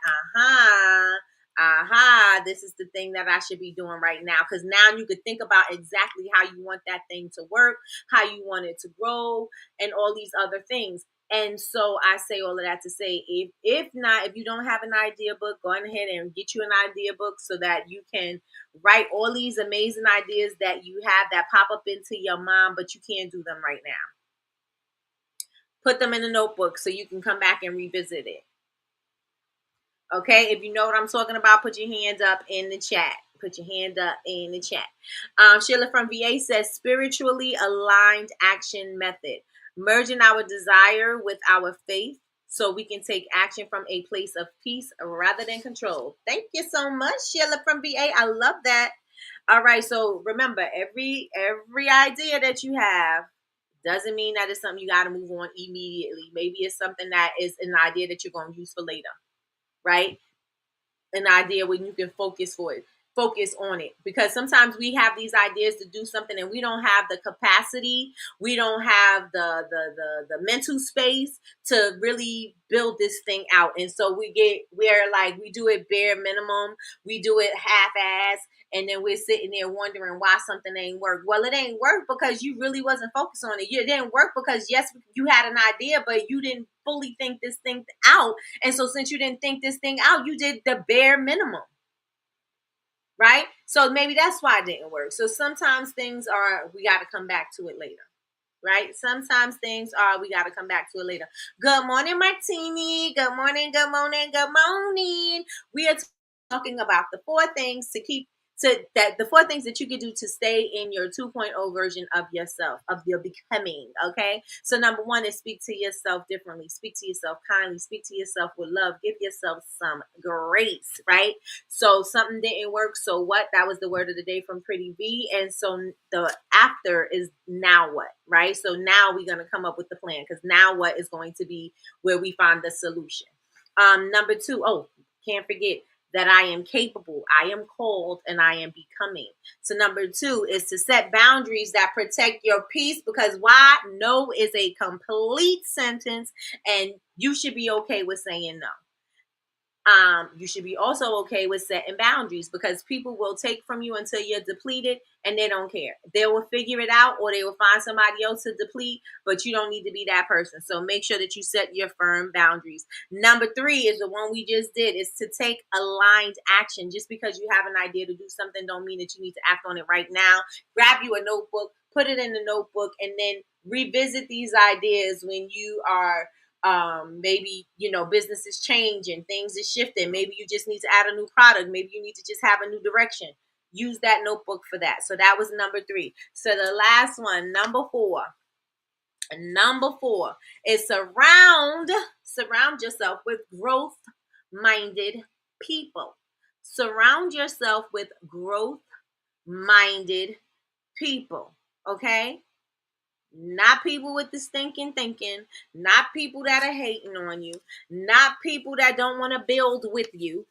this is the thing that I should be doing right now. Because now you could think about exactly how you want that thing to work, how you want it to grow, and all these other things. And so I say all of that to say, if you don't have an idea book, go ahead and get you an idea book so that you can write all these amazing ideas that you have that pop up into your mind, but you can't do them right now. Put them in a notebook so you can come back and revisit it. Okay, if you know what I'm talking about, put your hand up in the chat. Put your hand up in the chat. Sheila from VA says, spiritually aligned action method. Merging our desire with our faith so we can take action from a place of peace rather than control. Thank you so much, Sheila from VA. I love that. All right, so remember, every idea that you have doesn't mean that it's something you got to move on immediately. Maybe it's something that is an idea that you're going to use for later, right? An idea when you can focus on it, because sometimes we have these ideas to do something and we don't have the capacity, we don't have the mental space to really build this thing out. And so we do it bare minimum, we do it half-ass, and then we're sitting there wondering why something ain't work. Well, it ain't work because you really wasn't focused on it. It didn't work because, yes, you had an idea, but you didn't fully think this thing out. And so since you didn't think this thing out, you did the bare minimum. Right? So maybe that's why it didn't work. So sometimes things are, we got to come back to it later. Right? Sometimes things are, we got to come back to it later. Good morning, Martini. Good morning, good morning, good morning. We are talking about the four things the four things that you can do to stay in your 2.0 version of yourself, of your becoming. Okay. So number one is speak to yourself differently, speak to yourself kindly, speak to yourself with love, give yourself some grace, right? So something didn't work. So what? That was the word of the day from Pretty V. And so the after is now what, right? So now we're going to come up with the plan, because now what is going to be where we find the solution. Number two, can't forget that I am capable, I am called, and I am becoming. So number two is to set boundaries that protect your peace, because why? No is a complete sentence, and you should be okay with saying no. You should be also okay with setting boundaries, because people will take from you until you're depleted and they don't care. They will figure it out, or they will find somebody else to deplete, but you don't need to be that person. So make sure that you set your firm boundaries. Number three is the one we just did, is to take aligned action. Just because you have an idea to do something don't mean that you need to act on it right now. Grab you a notebook, put it in the notebook, and then revisit these ideas when you are maybe business is changing, things is shifting, maybe you just need to add a new product, maybe you need to just have a new direction. Use that notebook for that. So that was number 3. So the last one, number 4. Number 4 is surround yourself with growth-minded people. Surround yourself with growth-minded people. Okay? Not people with the stinking thinking, not people that are hating on you, not people that don't want to build with you.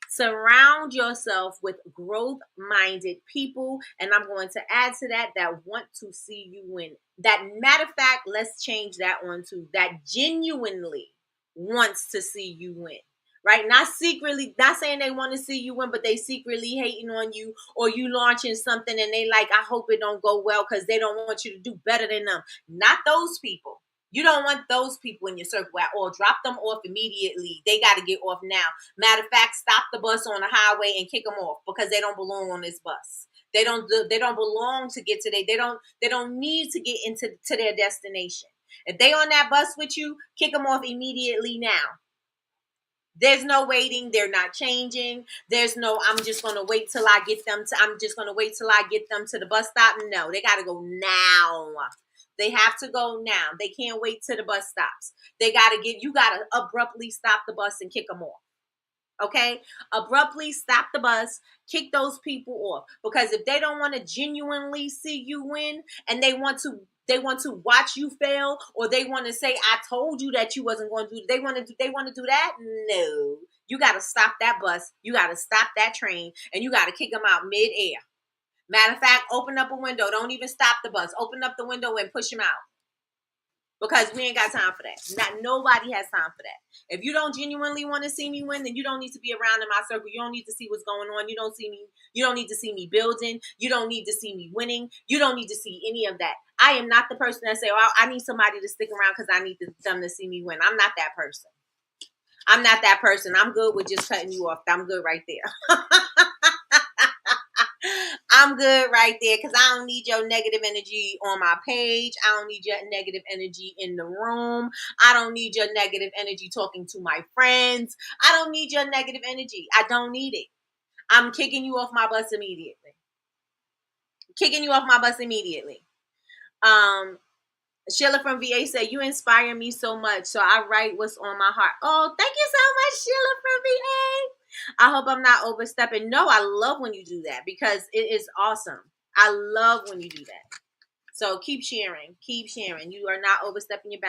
Surround yourself with growth-minded people, and I'm going to add to that want to see you win. That, matter of fact, let's change that one too. That genuinely wants to see you win. Right? Not secretly, not saying they want to see you win, but they secretly hating on you, or you launching something and they like, I hope it don't go well because they don't want you to do better than them. Not those people. You don't want those people in your circle at all. Drop them off immediately. They got to get off now. Matter of fact, stop the bus on the highway and kick them off because they don't belong on this bus. They don't belong to get to they don't need to get into their destination. If they on that bus with you, kick them off immediately now. There's no waiting. They're not changing. There's no, I'm just going to wait till I get them to the bus stop. No, they got to go now. They have to go now. They can't wait till the bus stops. You got to abruptly stop the bus and kick them off. Okay? Abruptly stop the bus, kick those people off. Because if they don't want to genuinely see you win, and they want to watch you fail, or they want to say, I told you that you wasn't going to do it. They want to do that? No. You got to stop that bus. You got to stop that train, and you got to kick them out mid-air. Matter of fact, open up a window. Don't even stop the bus. Open up the window and push them out. Because we ain't got time for that. Nobody has time for that. If you don't genuinely want to see me win, then you don't need to be around in my circle. You don't need to see what's going on. You don't need to see me building. You don't need to see me winning. You don't need to see any of that. I am not the person that say, I need somebody to stick around because I need them to see me win. I'm not that person. I'm good with just cutting you off. I'm good right there. I'm good right there because I don't need your negative energy on my page. I don't need your negative energy in the room. I don't need your negative energy talking to my friends. I don't need your negative energy. I don't need it. I'm kicking you off my bus immediately. Sheila from VA said, you inspire me so much, so I write what's on my heart. Oh, thank you so much, Sheila from VA. I hope I'm not overstepping. No, I love when you do that because it is awesome. I love when you do that. So keep sharing. You are not overstepping your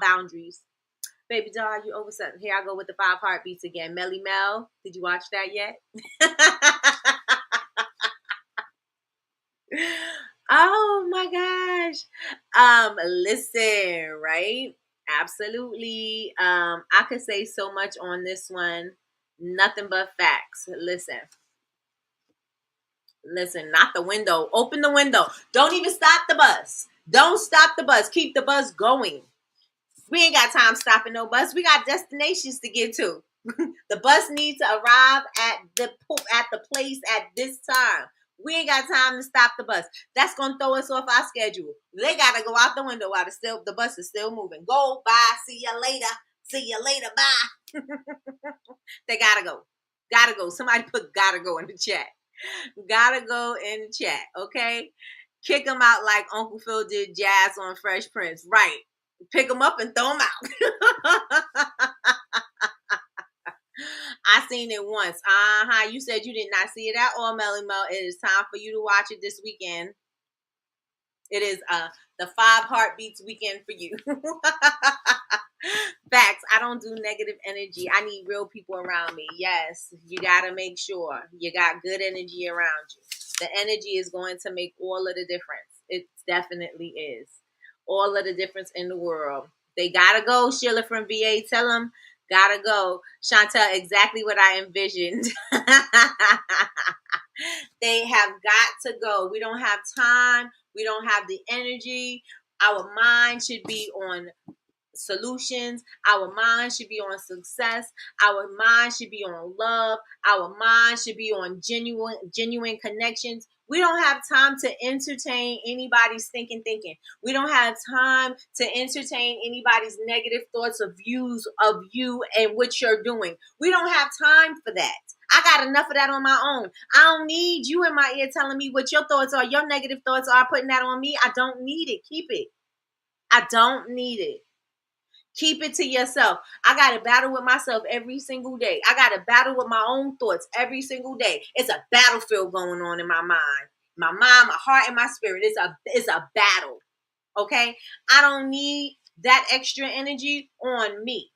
boundaries. Baby doll, you overstepped. Here I go with the 5 heartbeats again. Melly Mel, did you watch that yet? Oh my gosh. Listen, right? Absolutely. I could say so much on this one. Nothing but facts. Listen, not the window. Open the window. Don't even stop the bus. Don't stop the bus. Keep the bus going. We ain't got time stopping no bus. We got destinations to get to. The bus needs to arrive at the place at this time. We ain't got time to stop the bus. That's going to throw us off our schedule. They got to go out the window while the bus is still moving. Go, bye, see you later, bye. They got to go. Got to go. Somebody put gotta go in the chat. Gotta go in the chat, okay? Kick them out like Uncle Phil did Jazz on Fresh Prince. Right. Pick them up and throw them out. I seen it once. You said you did not see it at all, Melly Mel. It is time for you to watch it this weekend. It is the 5 heartbeats weekend for you. Facts. I don't do negative energy. I need real people around me. Yes, you got to make sure you got good energy around you. The energy is going to make all of the difference. It definitely is. All of the difference in the world. They got to go, Sheila from VA. Tell them, got to go. Chantel, exactly what I envisioned. They have got to go. We don't have time. We don't have the energy. Our mind should be on solutions. Our mind should be on success. Our mind should be on love. Our mind should be on genuine connections. We don't have time to entertain anybody's thinking. We don't have time to entertain anybody's negative thoughts or views of you and what you're doing. We don't have time for that. I got enough of that on my own. I don't need you in my ear telling me what your thoughts are, your negative thoughts are, putting that on me. I don't need it. Keep it. I don't need it. Keep it to yourself. I got to battle with myself every single day. I got to battle with my own thoughts every single day. It's a battlefield going on in my mind, my heart, and my spirit. It's a battle. Okay? I don't need that extra energy on me.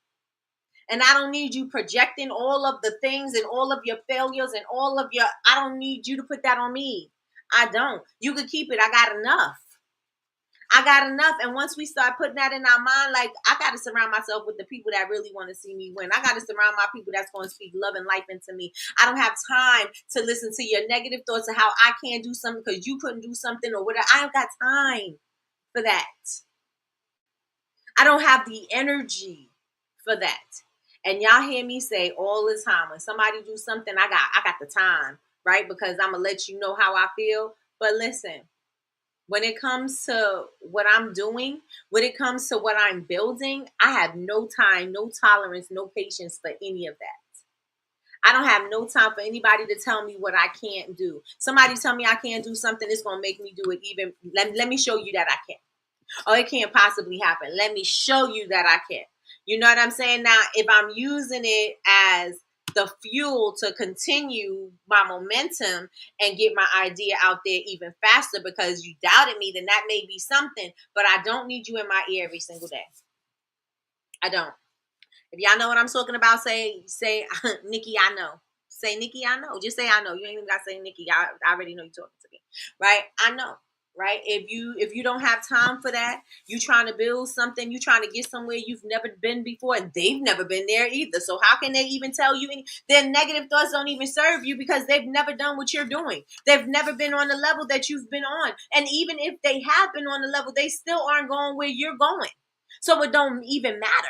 And I don't need you projecting all of the things and all of your failures and I don't need you to put that on me. I don't. You could keep it. I got enough. I got enough. And once we start putting that in our mind, like, I got to surround myself with the people that really want to see me win. I got to surround my people that's going to speak love and life into me. I don't have time to listen to your negative thoughts of how I can't do something because you couldn't do something or whatever. I don't got time for that. I don't have the energy for that. And y'all hear me say all the time, when somebody do something, I got the time, right? Because I'm going to let you know how I feel. But listen, when it comes to what I'm doing, when it comes to what I'm building, I have no time, no tolerance, no patience for any of that. I don't have no time for anybody to tell me what I can't do. Somebody tell me I can't do something, it's going to make me do it even. Let me show you that I can. Oh, it can't possibly happen. Let me show you that I can. You know what I'm saying? Now, if I'm using it as the fuel to continue my momentum and get my idea out there even faster because you doubted me, then that may be something. But I don't need you in my ear every single day. I don't. If y'all know what I'm talking about, say, Nikki, I know. Say, Nikki, I know. Just say, I know. You ain't even got to say, Nikki. I already know you're talking to me. Right? I know. Right? If you don't have time for that, you trying to build something, you trying to get somewhere you've never been before, and they've never been there either. So how can they even tell you their negative thoughts don't even serve you because they've never done what you're doing. They've never been on the level that you've been on. And even if they have been on the level, they still aren't going where you're going. So it don't even matter.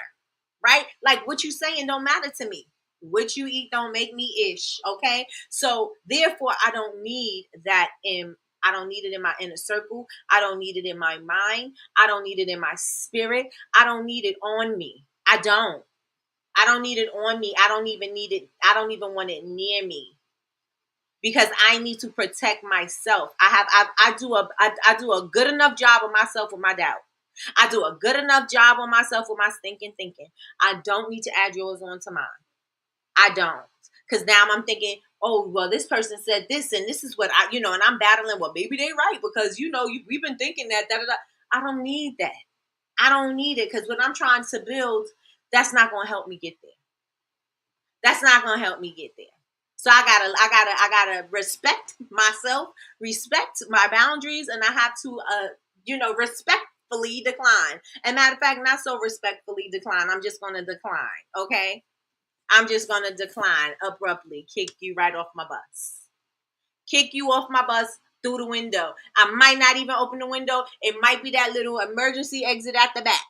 Right? Like what you saying don't matter to me. What you eat don't make me ish. Okay? So therefore I don't need that I don't need it in my inner circle. I don't need it in my mind. I don't need it in my spirit. I don't need it on me. I don't need it on me. I don't even need it. I don't even want it near me because I need to protect myself. I do a good enough job of myself with my doubt. I do a good enough job on myself with my thinking. I don't need to add yours onto mine. I don't. Because now I'm thinking, oh, well, this person said this, and this is what and I'm battling, well, maybe they right, because, we've been thinking that, da-da-da. I don't need that. I don't need it, because what I'm trying to build, that's not going to help me get there. That's not going to help me get there. So I gotta respect myself, respect my boundaries, and I have to, respectfully decline. And matter of fact, not so respectfully decline. I'm just going to decline. Okay. I'm just going to decline abruptly, kick you right off my bus. Kick you off my bus through the window. I might not even open the window. It might be that little emergency exit at the back.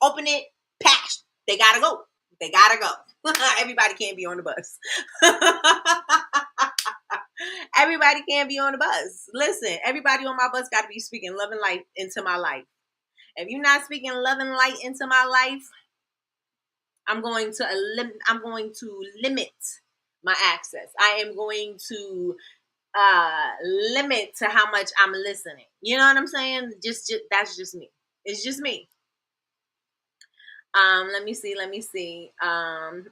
Open it, patch. They got to go. They got to go. Everybody can't be on the bus. Everybody can't be on the bus. Listen, everybody on my bus got to be speaking love and light into my life. If you're not speaking love and light into my life, I'm going to limit my access. I am going to limit to how much I'm listening. You know what I'm saying? Just that's just me. It's just me. Let me see. I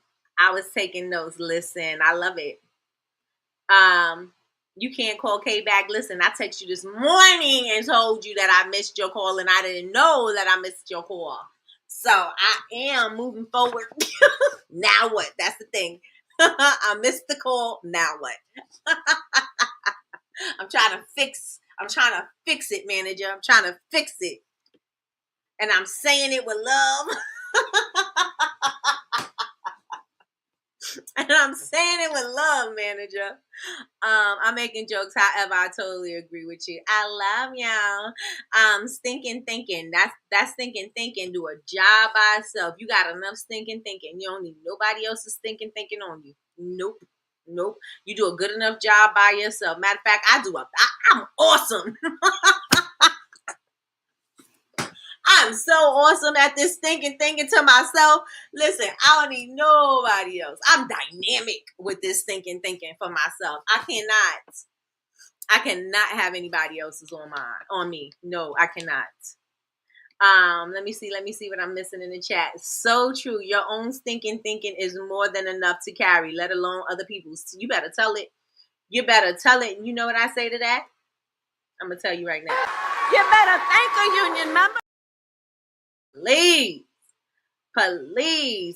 was taking notes. Listen, I love it. You can't call Kay back. Listen, I texted you this morning and told you that I missed your call, and I didn't know that I missed your call. So I am moving forward. Now what? That's the thing. I missed the call. Now what? I'm trying to fix it, manager. I'm trying to fix it. And I'm saying it with love. And I'm saying it with love, manager. I'm making jokes. However, I totally agree with you. I love y'all. Stinking thinking. That's stinking thinking. Do a job by itself. You got enough stinking thinking. You don't need nobody else's stinking thinking on you. Nope. You do a good enough job by yourself. Matter of fact, I'm awesome. I'm I'm so awesome at this thinking to myself. Listen, I don't need nobody else. I'm dynamic with this thinking for myself. I cannot have anybody else's on me. No, I cannot. Let me see what I'm missing in the chat. So true. Your own thinking is more than enough to carry, let alone other people's. You better tell it. You better tell it. And you know what I say to that? I'm gonna tell you right now. You better thank a union member. Please.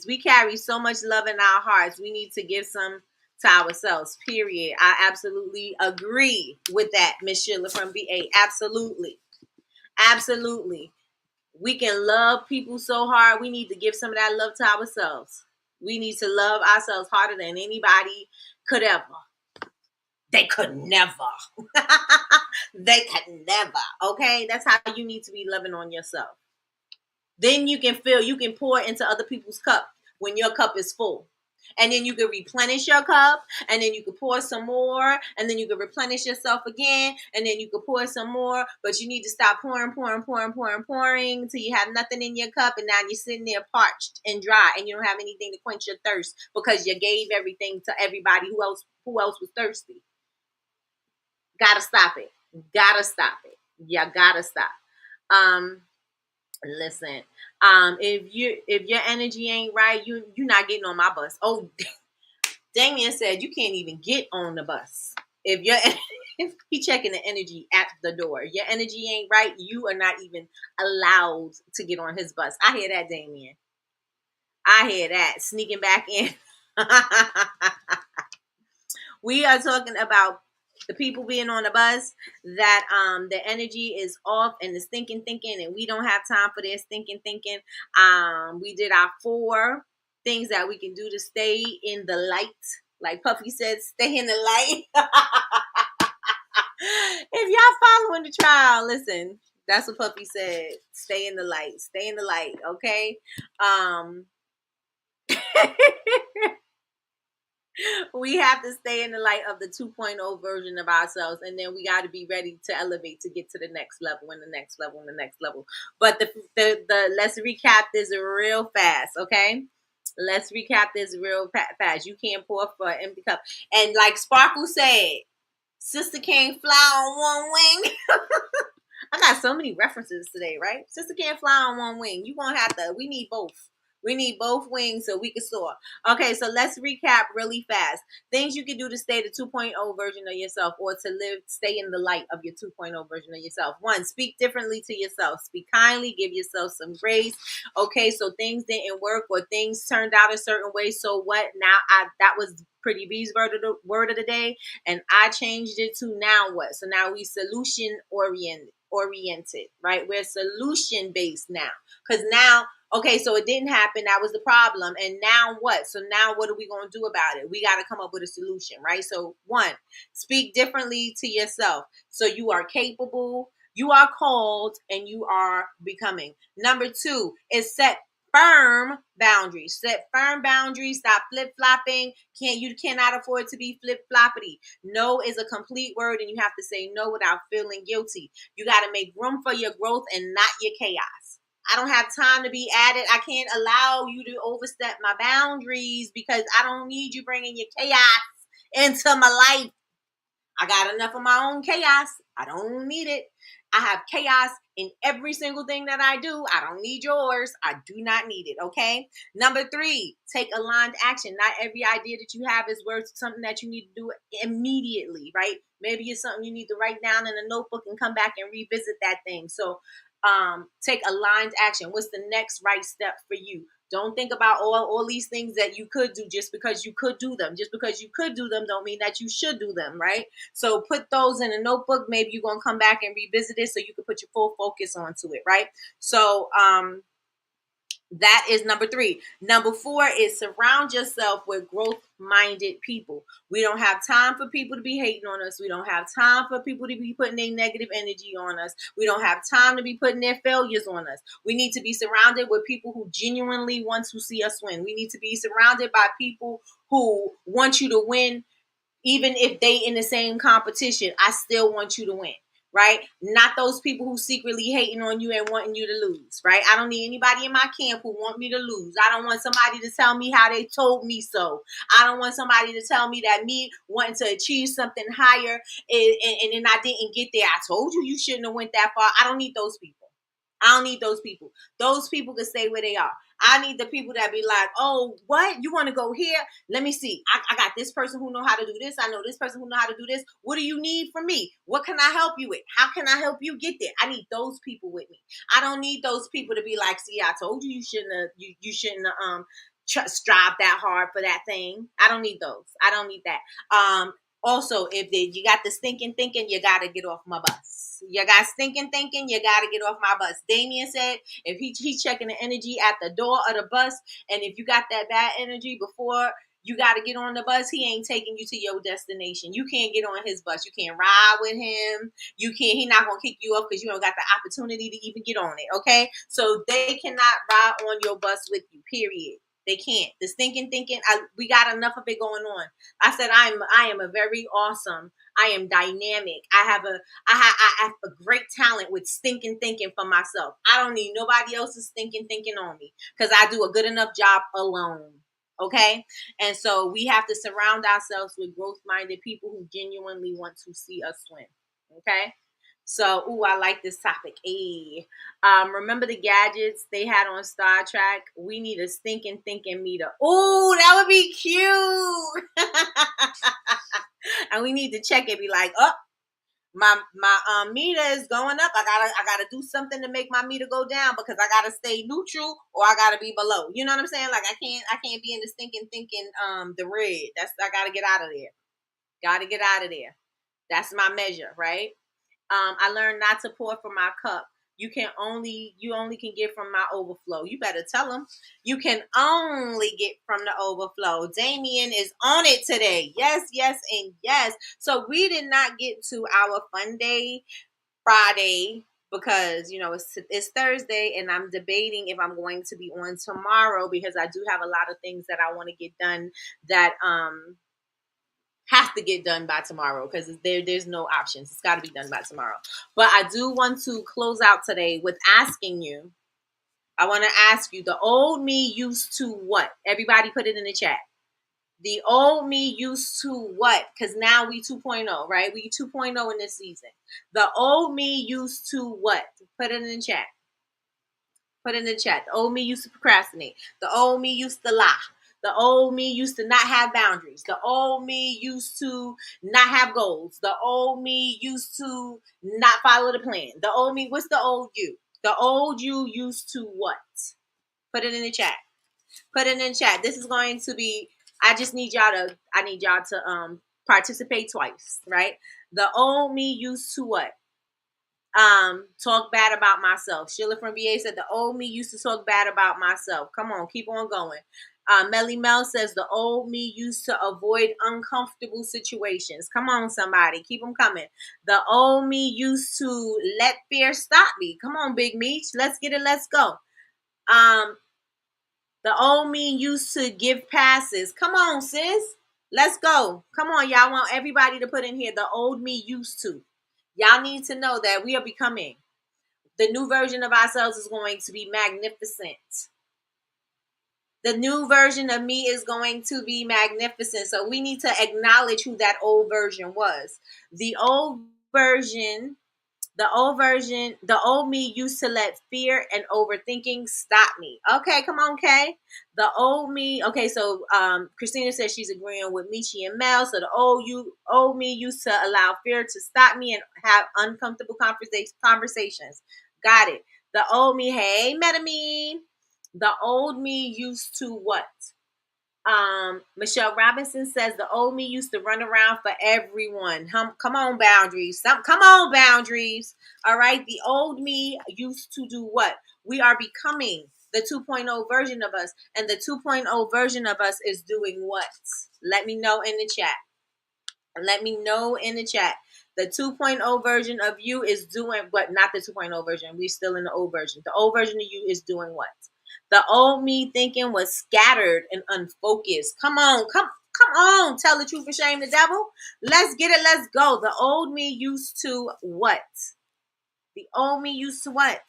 We carry so much love in our hearts. We need to give some to ourselves, period. I absolutely agree with that, Miss Sheila from BA. Absolutely. We can love people so hard. We need to give some of that love to ourselves. We need to love ourselves harder than anybody could ever. They could never. Okay? That's how you need to be loving on yourself. Then you can pour into other people's cup when your cup is full. And then you can replenish your cup, and then you can pour some more, and then you can replenish yourself again, and then you can pour some more. But you need to stop pouring until you have nothing in your cup, and now you're sitting there parched and dry, and you don't have anything to quench your thirst because you gave everything to everybody who else was thirsty. Gotta stop it. You gotta stop. Listen, if your energy ain't right, you're not getting on my bus. Oh, Damien said you can't even get on the bus if he checking the energy at the door. If your energy ain't right, you are not even allowed to get on his bus. I hear that, Damien. I hear that sneaking back in. We are talking about the people being on the bus that the energy is off and is thinking, and we don't have time for this thinking. We did our 4 things that we can do to stay in the light. Like Puffy said, stay in the light. If y'all following the trial, listen, that's what Puffy said. Stay in the light. Okay? We have to stay in the light of the 2.0 version of ourselves, and then we got to be ready to elevate to get to the next level and the next level. But the let's recap this real fast, okay? Let's recap this real fast. You can't pour for an empty cup. And like Sparkle said, sister can't fly on one wing. I got so many references today, right? Sister can't fly on one wing. You gonna have to. We need both. We need both wings so we can soar. Okay, so let's recap really fast. Things you can do to stay the 2.0 version of yourself, or to stay in the light of your 2.0 version of yourself. 1, speak differently to yourself. Speak kindly. Give yourself some grace. Okay, so things didn't work or things turned out a certain way. So what? Now that was Pretty B's word of the day, and I changed it to now what? So now we solution oriented, right? We're solution based now, because now. Okay, so it didn't happen. That was the problem. And now what? So now what are we going to do about it? We got to come up with a solution, right? So 1, speak differently to yourself. So you are capable, you are called, and you are becoming. Number 2 is set firm boundaries. Set firm boundaries. Stop flip-flopping. You cannot afford to be flip-floppity. No is a complete word, and you have to say no without feeling guilty. You got to make room for your growth and not your chaos. I don't have time to be added. I can't allow you to overstep my boundaries because I don't need you bringing your chaos into my life. I got enough of my own chaos. I don't need it. I have chaos in every single thing that I do. I don't need yours. I do not need it, okay? Number 3, take aligned action. Not every idea that you have is worth something that you need to do immediately, right? Maybe it's something you need to write down in a notebook and come back and revisit that thing. So take aligned action. What's the next right step for you? Don't think about all these things that you could do just because you could do them. Just because you could do them don't mean that you should do them, right? So put those in a notebook. Maybe you're going to come back and revisit it so you can put your full focus onto it, right? So that is number 3. Number 4 is surround yourself with growth-minded people. We don't have time for people to be hating on us. We don't have time for people to be putting their negative energy on us. We don't have time to be putting their failures on us. We need to be surrounded with people who genuinely want to see us win. We need to be surrounded by people who want you to win, even if they in the same competition. I still want you to win. right? Not those people who secretly hating on you and wanting you to lose, right? I don't need anybody in my camp who want me to lose. I don't want somebody to tell me how they told me so. I don't want somebody to tell me that me wanting to achieve something higher and then I didn't get there. I told you shouldn't have went that far. I don't need those people. I don't need those people. Those people can stay where they are. I need the people that be like, oh, what? You want to go here? Let me see. I got this person who know how to do this. I know this person who know how to do this. What do you need from me? What can I help you with? How can I help you get there? I need those people with me. I don't need those people to be like, see, I told you you shouldn't strive that hard for that thing. I don't need those. I don't need that. Also, if you got the stinking thinking, you got to get off my bus. You got stinking thinking, you got to get off my bus. Damien said if he's checking the energy at the door of the bus, and if you got that bad energy before you got to get on the bus, he ain't taking you to your destination. You can't get on his bus. You can't ride with him. You can't. He not going to kick you up because you don't got the opportunity to even get on it, okay? So they cannot ride on your bus with you, period. They can't. The stinking thinking, we got enough of it going on. I said I am a very awesome. I am dynamic. I have a great talent with stinking thinking for myself. I don't need nobody else's stinking thinking on me because I do a good enough job alone. Okay? And so we have to surround ourselves with growth-minded people who genuinely want to see us win. Okay? So, I like this topic. Remember the gadgets they had on Star Trek? We need a stinking thinking meter. Oh, that would be cute. And we need to check it. Be like, oh, my meter is going up. I gotta do something to make my meter go down because I gotta stay neutral or I gotta be below. You know what I'm saying? Like I can't be in the stinking thinking the red. I gotta get out of there. Gotta get out of there. That's my measure, right? I learned not to pour from my cup. You only can get from my overflow. You better tell them. You can only get from the overflow. Damien is on it today. Yes, yes, and yes. So we did not get to our fun day Friday because it's Thursday and I'm debating if I'm going to be on tomorrow because I do have a lot of things that I want to get done that have to get done by tomorrow because there's no options. It's got to be done by tomorrow. But I do want to close out today with asking you. I want to ask you, the old me used to what? Everybody put it in the chat. The old me used to what? Because now we 2.0, right? We 2.0 in this season. The old me used to what? Put it in the chat. Put it in the chat. The old me used to procrastinate. The old me used to lie. The old me used to not have boundaries. The old me used to not have goals. The old me used to not follow the plan. The old me, what's the old you? The old you used to what? Put it in the chat. Put it in the chat. This is going to be, I need y'all to participate twice, right? The old me used to what? Talk bad about myself. Sheila from VA said the old me used to talk bad about myself. Come on, keep on going. Melly Mel says the old me used to avoid uncomfortable situations. Come on, somebody, keep them coming. The old me used to let fear stop me. Come on, Big Meech, let's get it. Let's go. The old me used to give passes. Come on, sis, let's go. Come on, y'all. Want everybody to put in here. The old me used to. Y'all need to know that we are becoming. The new version of ourselves is going to be magnificent. The new version of me is going to be magnificent. So we need to acknowledge who that old version was. The old me used to let fear and overthinking stop me. Okay, come on, Kay. The old me. Okay, so Christina says she's agreeing with Michi and Mel. So the old me used to allow fear to stop me and have uncomfortable conversations. Got it. The old me. Hey, Metamine. The old me used to what? Michelle Robinson says the old me used to run around for everyone. Come on, boundaries. Come on, boundaries. All right. The old me used to do what? We are becoming the 2.0 version of us. And the 2.0 version of us is doing what? Let me know in the chat. Let me know in the chat. The 2.0 version of you is doing what? Not the 2.0 version. We're still in the old version. The old version of you is doing what? The old me thinking was scattered and unfocused. Come on, come Come on, tell the truth and shame the devil. Let's get it. Let's go. The old me used to what? The old me used to what?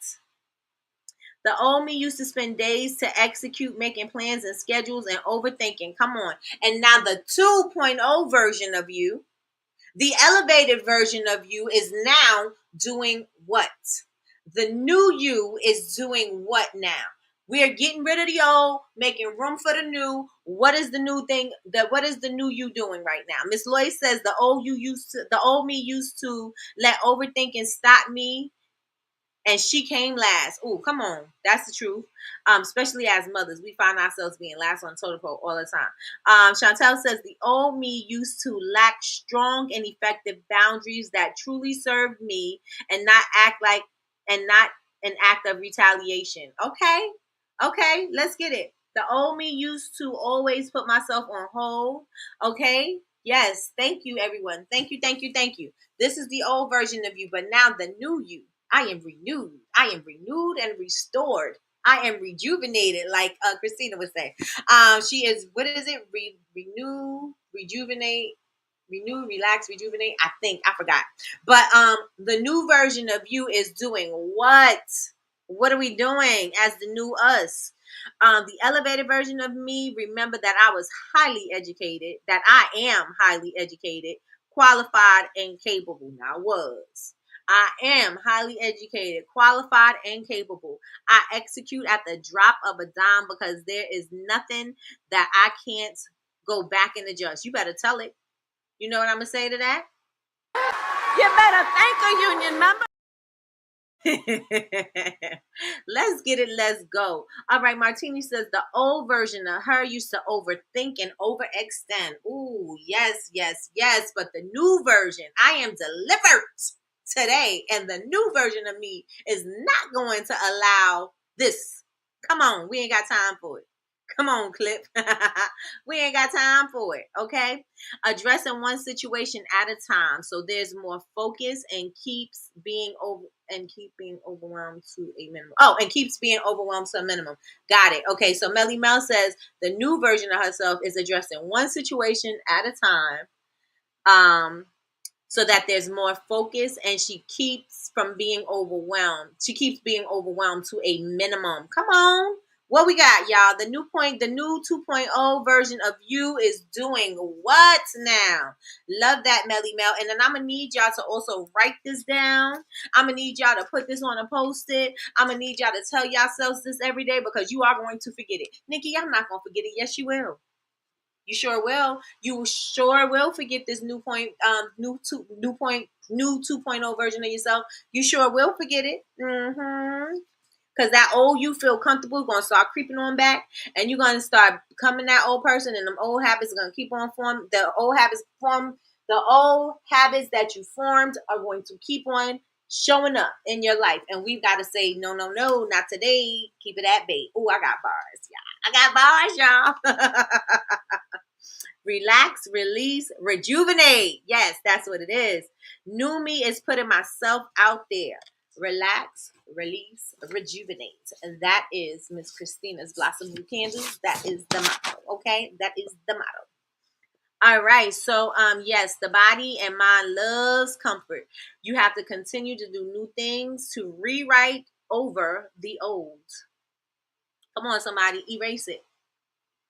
The old me used to spend days to execute, making plans and schedules and overthinking. Come on. And now the 2.0 version of you, the elevated version of you, is now doing what? The new you is doing what now? We are getting rid of the old, making room for the new. What is the new thing? What is the new you doing right now? Miss Lloyd says the old me used to let overthinking stop me, and she came last. Oh, come on. That's the truth. Especially as mothers, we find ourselves being last on totem pole all the time. Chantel says the old me used to lack strong and effective boundaries that truly served me and not an act of retaliation. Okay, let's get it. The old me used to always put myself on hold. Okay. Yes. Thank you, everyone. Thank you. This is the old version of you, but now the new you. I am renewed. I am renewed and restored. I am rejuvenated, like Christina would say. She is, what is it? Renew, relax, rejuvenate. I forgot. But the new version of you is doing what? What are we doing as the new us? The elevated version of me, remember that I was highly educated, that I am highly educated, qualified, and capable. Now, I am highly educated, qualified, and capable. I execute at the drop of a dime because there is nothing that I can't go back and adjust. You better tell it. You know what I'm going to say to that? You better thank a union member. Let's get it. Let's go. All right. Martini says the old version of her used to overthink and overextend. Ooh, yes. But the new version, I am delivered today. And the new version of me is not going to allow this. Come on. We ain't got time for it. Come on, clip. We ain't got time for it. Okay. Addressing one situation at a time. So there's more focus and keeps being overwhelmed to a minimum. Oh, and keeps being overwhelmed to a minimum. Got it. Okay. So Melly Mel says the new version of herself is addressing one situation at a time. So that there's more focus and she keeps from being overwhelmed. She keeps being overwhelmed to a minimum. Come on. What we got, y'all? The new 2.0 version of you is doing what now? Love that, Melly Mel. And then I'm going to need y'all to also write this down. I'm going to need y'all to put this on a post-it. I'm going to need y'all to tell yourselves this every day because you are going to forget it. Nikki, I'm not going to forget it. Yes, you will. You sure will. You sure will forget this new 2.0 version of yourself. You sure will forget it. Because that old you feel comfortable going to start creeping on back, and you're going to start becoming that old person, and them old habits are going to keep on forming. The old habits that you formed are going to keep on showing up in your life. And we've got to say, no, not today. Keep it at bay. Oh, I got bars, y'all. Relax, release, rejuvenate. Yes, that's what it is. New me is putting myself out there. Relax, release, rejuvenate. And that is Miss Christina's Blossom Blue Candles. That is the motto. Okay, that is the motto. All right, so yes, the body and mind loves comfort. You have to continue to do new things to rewrite over the old. Come on, somebody, erase it.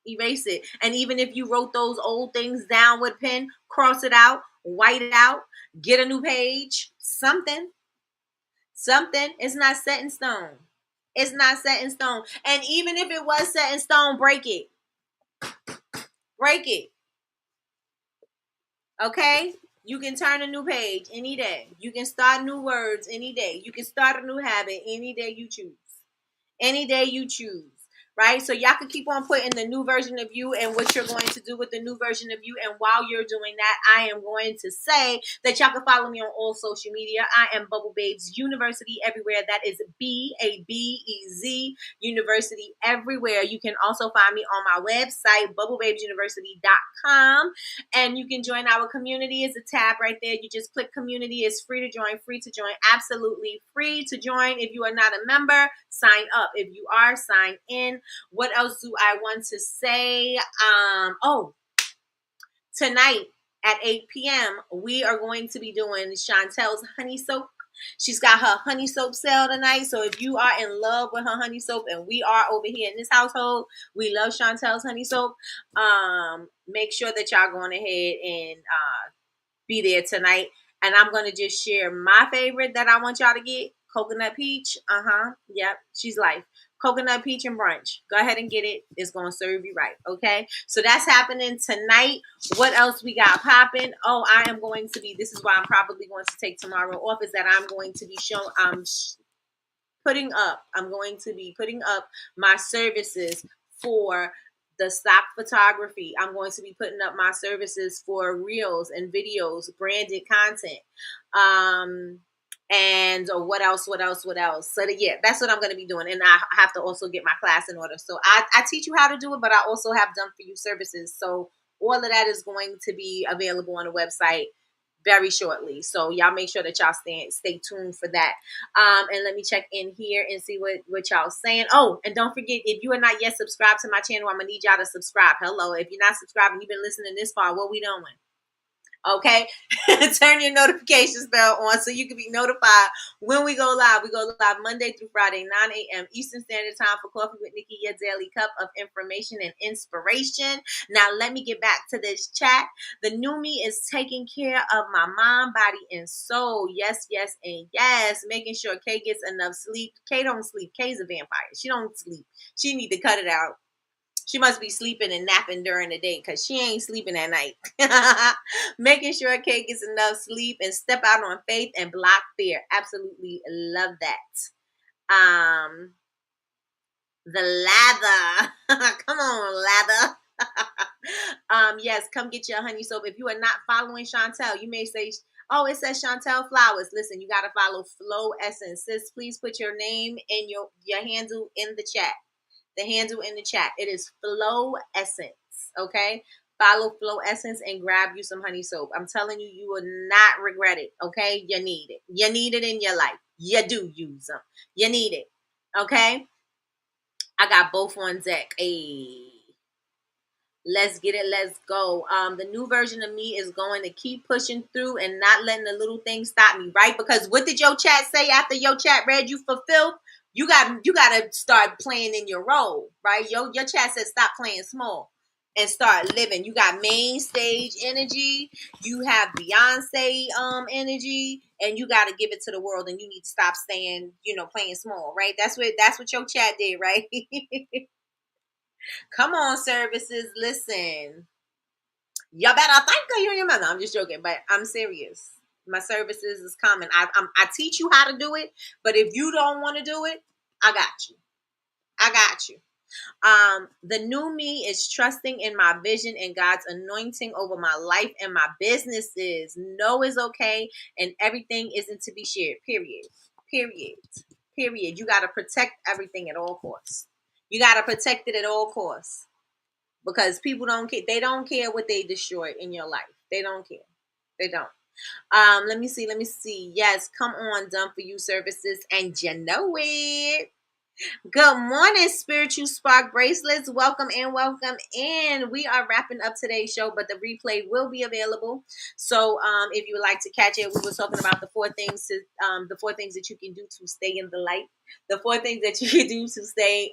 Erase it. And even if you wrote those old things down with a pen, cross it out, white it out, get a new page, something. It's not set in stone. It's not set in stone. And even if it was set in stone, break it. Break it. Okay? You can turn a new page any day. You can start new words any day. You can start a new habit any day you choose. Any day you choose. Right? So y'all can keep on putting the new version of you and what you're going to do with the new version of you. And while you're doing that, I am going to say that y'all can follow me on all social media. I am Bubble Babes University everywhere. That is BABEZ University everywhere. You can also find me on my website, bubblebabesuniversity.com. And you can join our community. It's a tab right there. You just click community. It's free to join, absolutely free to join. If you are not a member, sign up. If you are, sign in. What else do I want to say? tonight at 8 p.m., we are going to be doing Chantel's honey soap. She's got her honey soap sale tonight. So if you are in love with her honey soap, and we are over here in this household, we love Chantel's honey soap. Make sure that y'all going ahead and be there tonight. And I'm going to just share my favorite that I want y'all to get. Coconut peach. Yep. She's life. Coconut peach and brunch. Go ahead and get it. It's going to serve you right. Okay. So that's happening tonight. What else we got popping? Oh, I am going to be, this is why I'm probably going to take tomorrow off, is that I'm going to be I'm going to be putting up my services for the stock photography. I'm going to be putting up my services for reels and videos, branded content. And what else? So yeah, that's what I'm going to be doing. And I have to also get my class in order. So I teach you how to do it, but I also have done for you services. So all of that is going to be available on the website very shortly. So y'all make sure that y'all stay tuned for that. And let me check in here and see what y'all saying. Oh, and don't forget, if you are not yet subscribed to my channel, I'm gonna need y'all to subscribe. Hello, if you're not subscribed and you've been listening this far, what we doing? Okay, turn your notifications bell on so you can be notified when we go live. We go live Monday through Friday, 9 a.m. Eastern Standard Time for Coffee with Nikki, your daily cup of information and inspiration. Now, let me get back to this chat. The new me is taking care of my mind, body, and soul. Yes, yes, and yes. Making sure Kay gets enough sleep. Kay don't sleep. Kay's a vampire. She don't sleep. She need to cut it out. She must be sleeping and napping during the day because she ain't sleeping at night. Making sure Kay gets enough sleep and step out on faith and block fear. Absolutely love that. The lather. Come on, lather. Yes, come get your honey soap. If you are not following Chantel, you may say, oh, it says Chantel Flowers. Listen, you got to follow Flow Essence. Sis, please put your name and your handle in the chat. The handle in the chat. It is Flow Essence. Okay? Follow Flow Essence and grab you some honey soap. I'm telling you, you will not regret it. Okay? You need it. You need it in your life. You do use them. You need it. Okay? I got both on deck. Hey. Let's get it. Let's go. The new version of me is going to keep pushing through and not letting the little things stop me, right? Because what did your chat say after your chat read you fulfilled? You got to start playing in your role, right? Your chat said stop playing small and start living. You got main stage energy, you have Beyonce energy, and you got to give it to the world, and you need to stop staying, playing small, right? That's what your chat did, right? Come on, services, listen. Y'all better thank your mother. I'm just joking, but I'm serious. My services is coming. I teach you how to do it, but if you don't want to do it, I got you. I got you. The new me is trusting in my vision and God's anointing over my life and my businesses. No is okay, and everything isn't to be shared. Period. Period. Period. You got to protect everything at all costs. You got to protect it at all costs. Because people don't care. They don't care what they destroy in your life. They don't care. They don't. Let me see. Yes, come on, done for you services, and you know it. Good morning, Spiritual Spark Bracelets. Welcome in. We are wrapping up today's show, but the replay will be available. So if you would like to catch it, we were talking about the four things that you can do to stay in the light. The four things that you can do to stay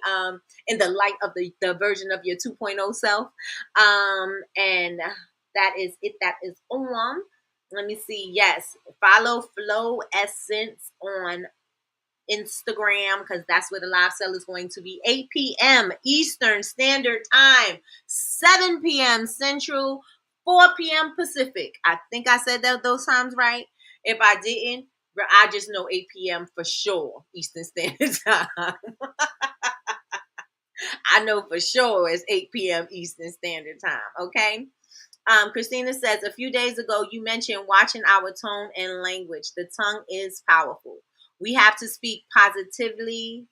in the light of the version of your 2.0 self. And that is it. That is on. Let me see. Yes. Follow Flow Essence on Instagram, because that's where the live sale is going to be. 8 p.m. Eastern Standard Time, 7 p.m. Central, 4 p.m. Pacific. I think I said those times right. If I didn't, I just know 8 p.m. for sure Eastern Standard Time. I know for sure it's 8 p.m. Eastern Standard Time. Okay. Christina says, a few days ago, you mentioned watching our tone and language. The tongue is powerful. We have to speak positivity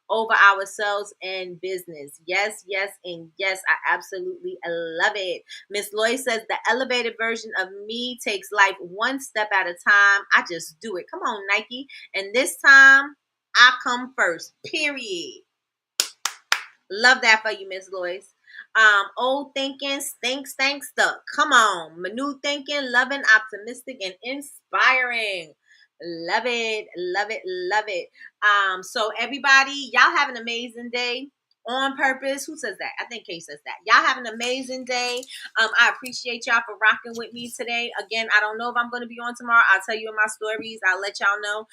over ourselves and business. Yes, and yes, I absolutely love it. Miss Lloyd says, the elevated version of me takes life one step at a time. I just do it. Come on, Nike. And this time, I come first. Period. Love that for you, Miss Lois. Old thinking, stank stuck. Come on. New thinking, loving, optimistic, and inspiring. Love it, love it, love it. So everybody, y'all have an amazing day. On purpose. Who says that? I think Kay says that. Y'all have an amazing day. I appreciate y'all for rocking with me today. Again, I don't know if I'm going to be on tomorrow. I'll tell you in my stories. I'll let y'all know.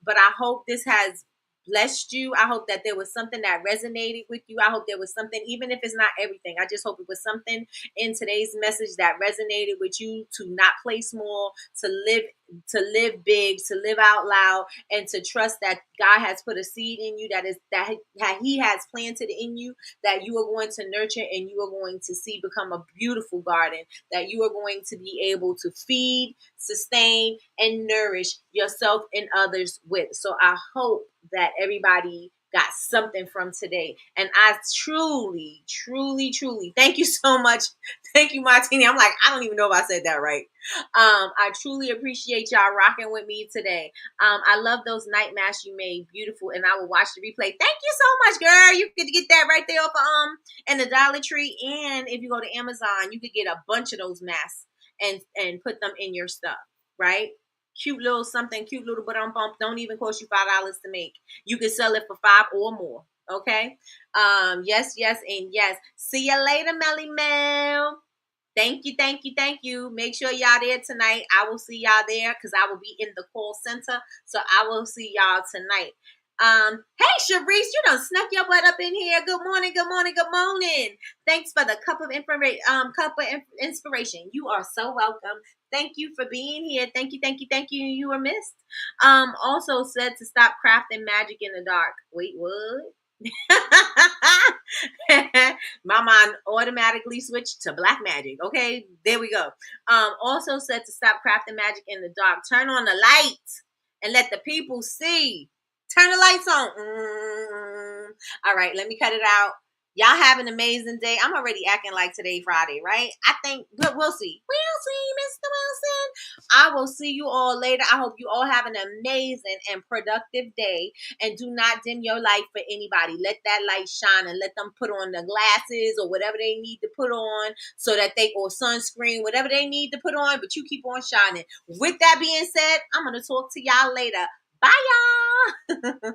But I hope this has blessed you. I hope that there was something that resonated with you. I hope there was something, even if it's not everything, I just hope it was something in today's message that resonated with you, to not play small, to live big, to live out loud, and to trust that God has put a seed in you that he has planted in you, that you are going to nurture and you are going to see become a beautiful garden that you are going to be able to feed, sustain, and nourish yourself and others with. So I hope that everybody got something from today. And I truly, truly, truly thank you so much. Thank you, Martini. I'm like, I don't even know if I said that right. I truly appreciate y'all rocking with me today. I love those night masks you made. Beautiful. And I will watch the replay. Thank you so much, girl. You could get that right there off of, in the Dollar Tree. And if you go to Amazon, you could get a bunch of those masks and put them in your stuff, right? Cute little something, cute little bump. Don't even cost you $5 to make. You can sell it for $5 or more. Okay. Yes, and yes. See you later, Melly Mel. Thank you, thank you, thank you. Make sure y'all there tonight. I will see y'all there because I will be in the call center. So I will see y'all tonight. Hey, Sharice, you done snuck your butt up in here. Good morning, good morning, good morning. Thanks for the cup of inspiration. You are so welcome. Thank you for being here. Thank you, thank you, thank you. You were missed. Also said to stop crafting magic in the dark. Wait, what? My mind automatically switched to black magic. Okay, there we go. Also said to stop crafting magic in the dark. Turn on the light and let the people see. Turn the lights on. All right, let me cut it out. Y'all have an amazing day. I'm already acting like today Friday, right? I think, but we'll see. We'll see, Mr. Wilson. I will see you all later. I hope you all have an amazing and productive day. And do not dim your light for anybody. Let that light shine and let them put on the glasses or whatever they need to put on so that or sunscreen, whatever they need to put on, but you keep on shining. With that being said, I'm going to talk to y'all later. Bye, y'all.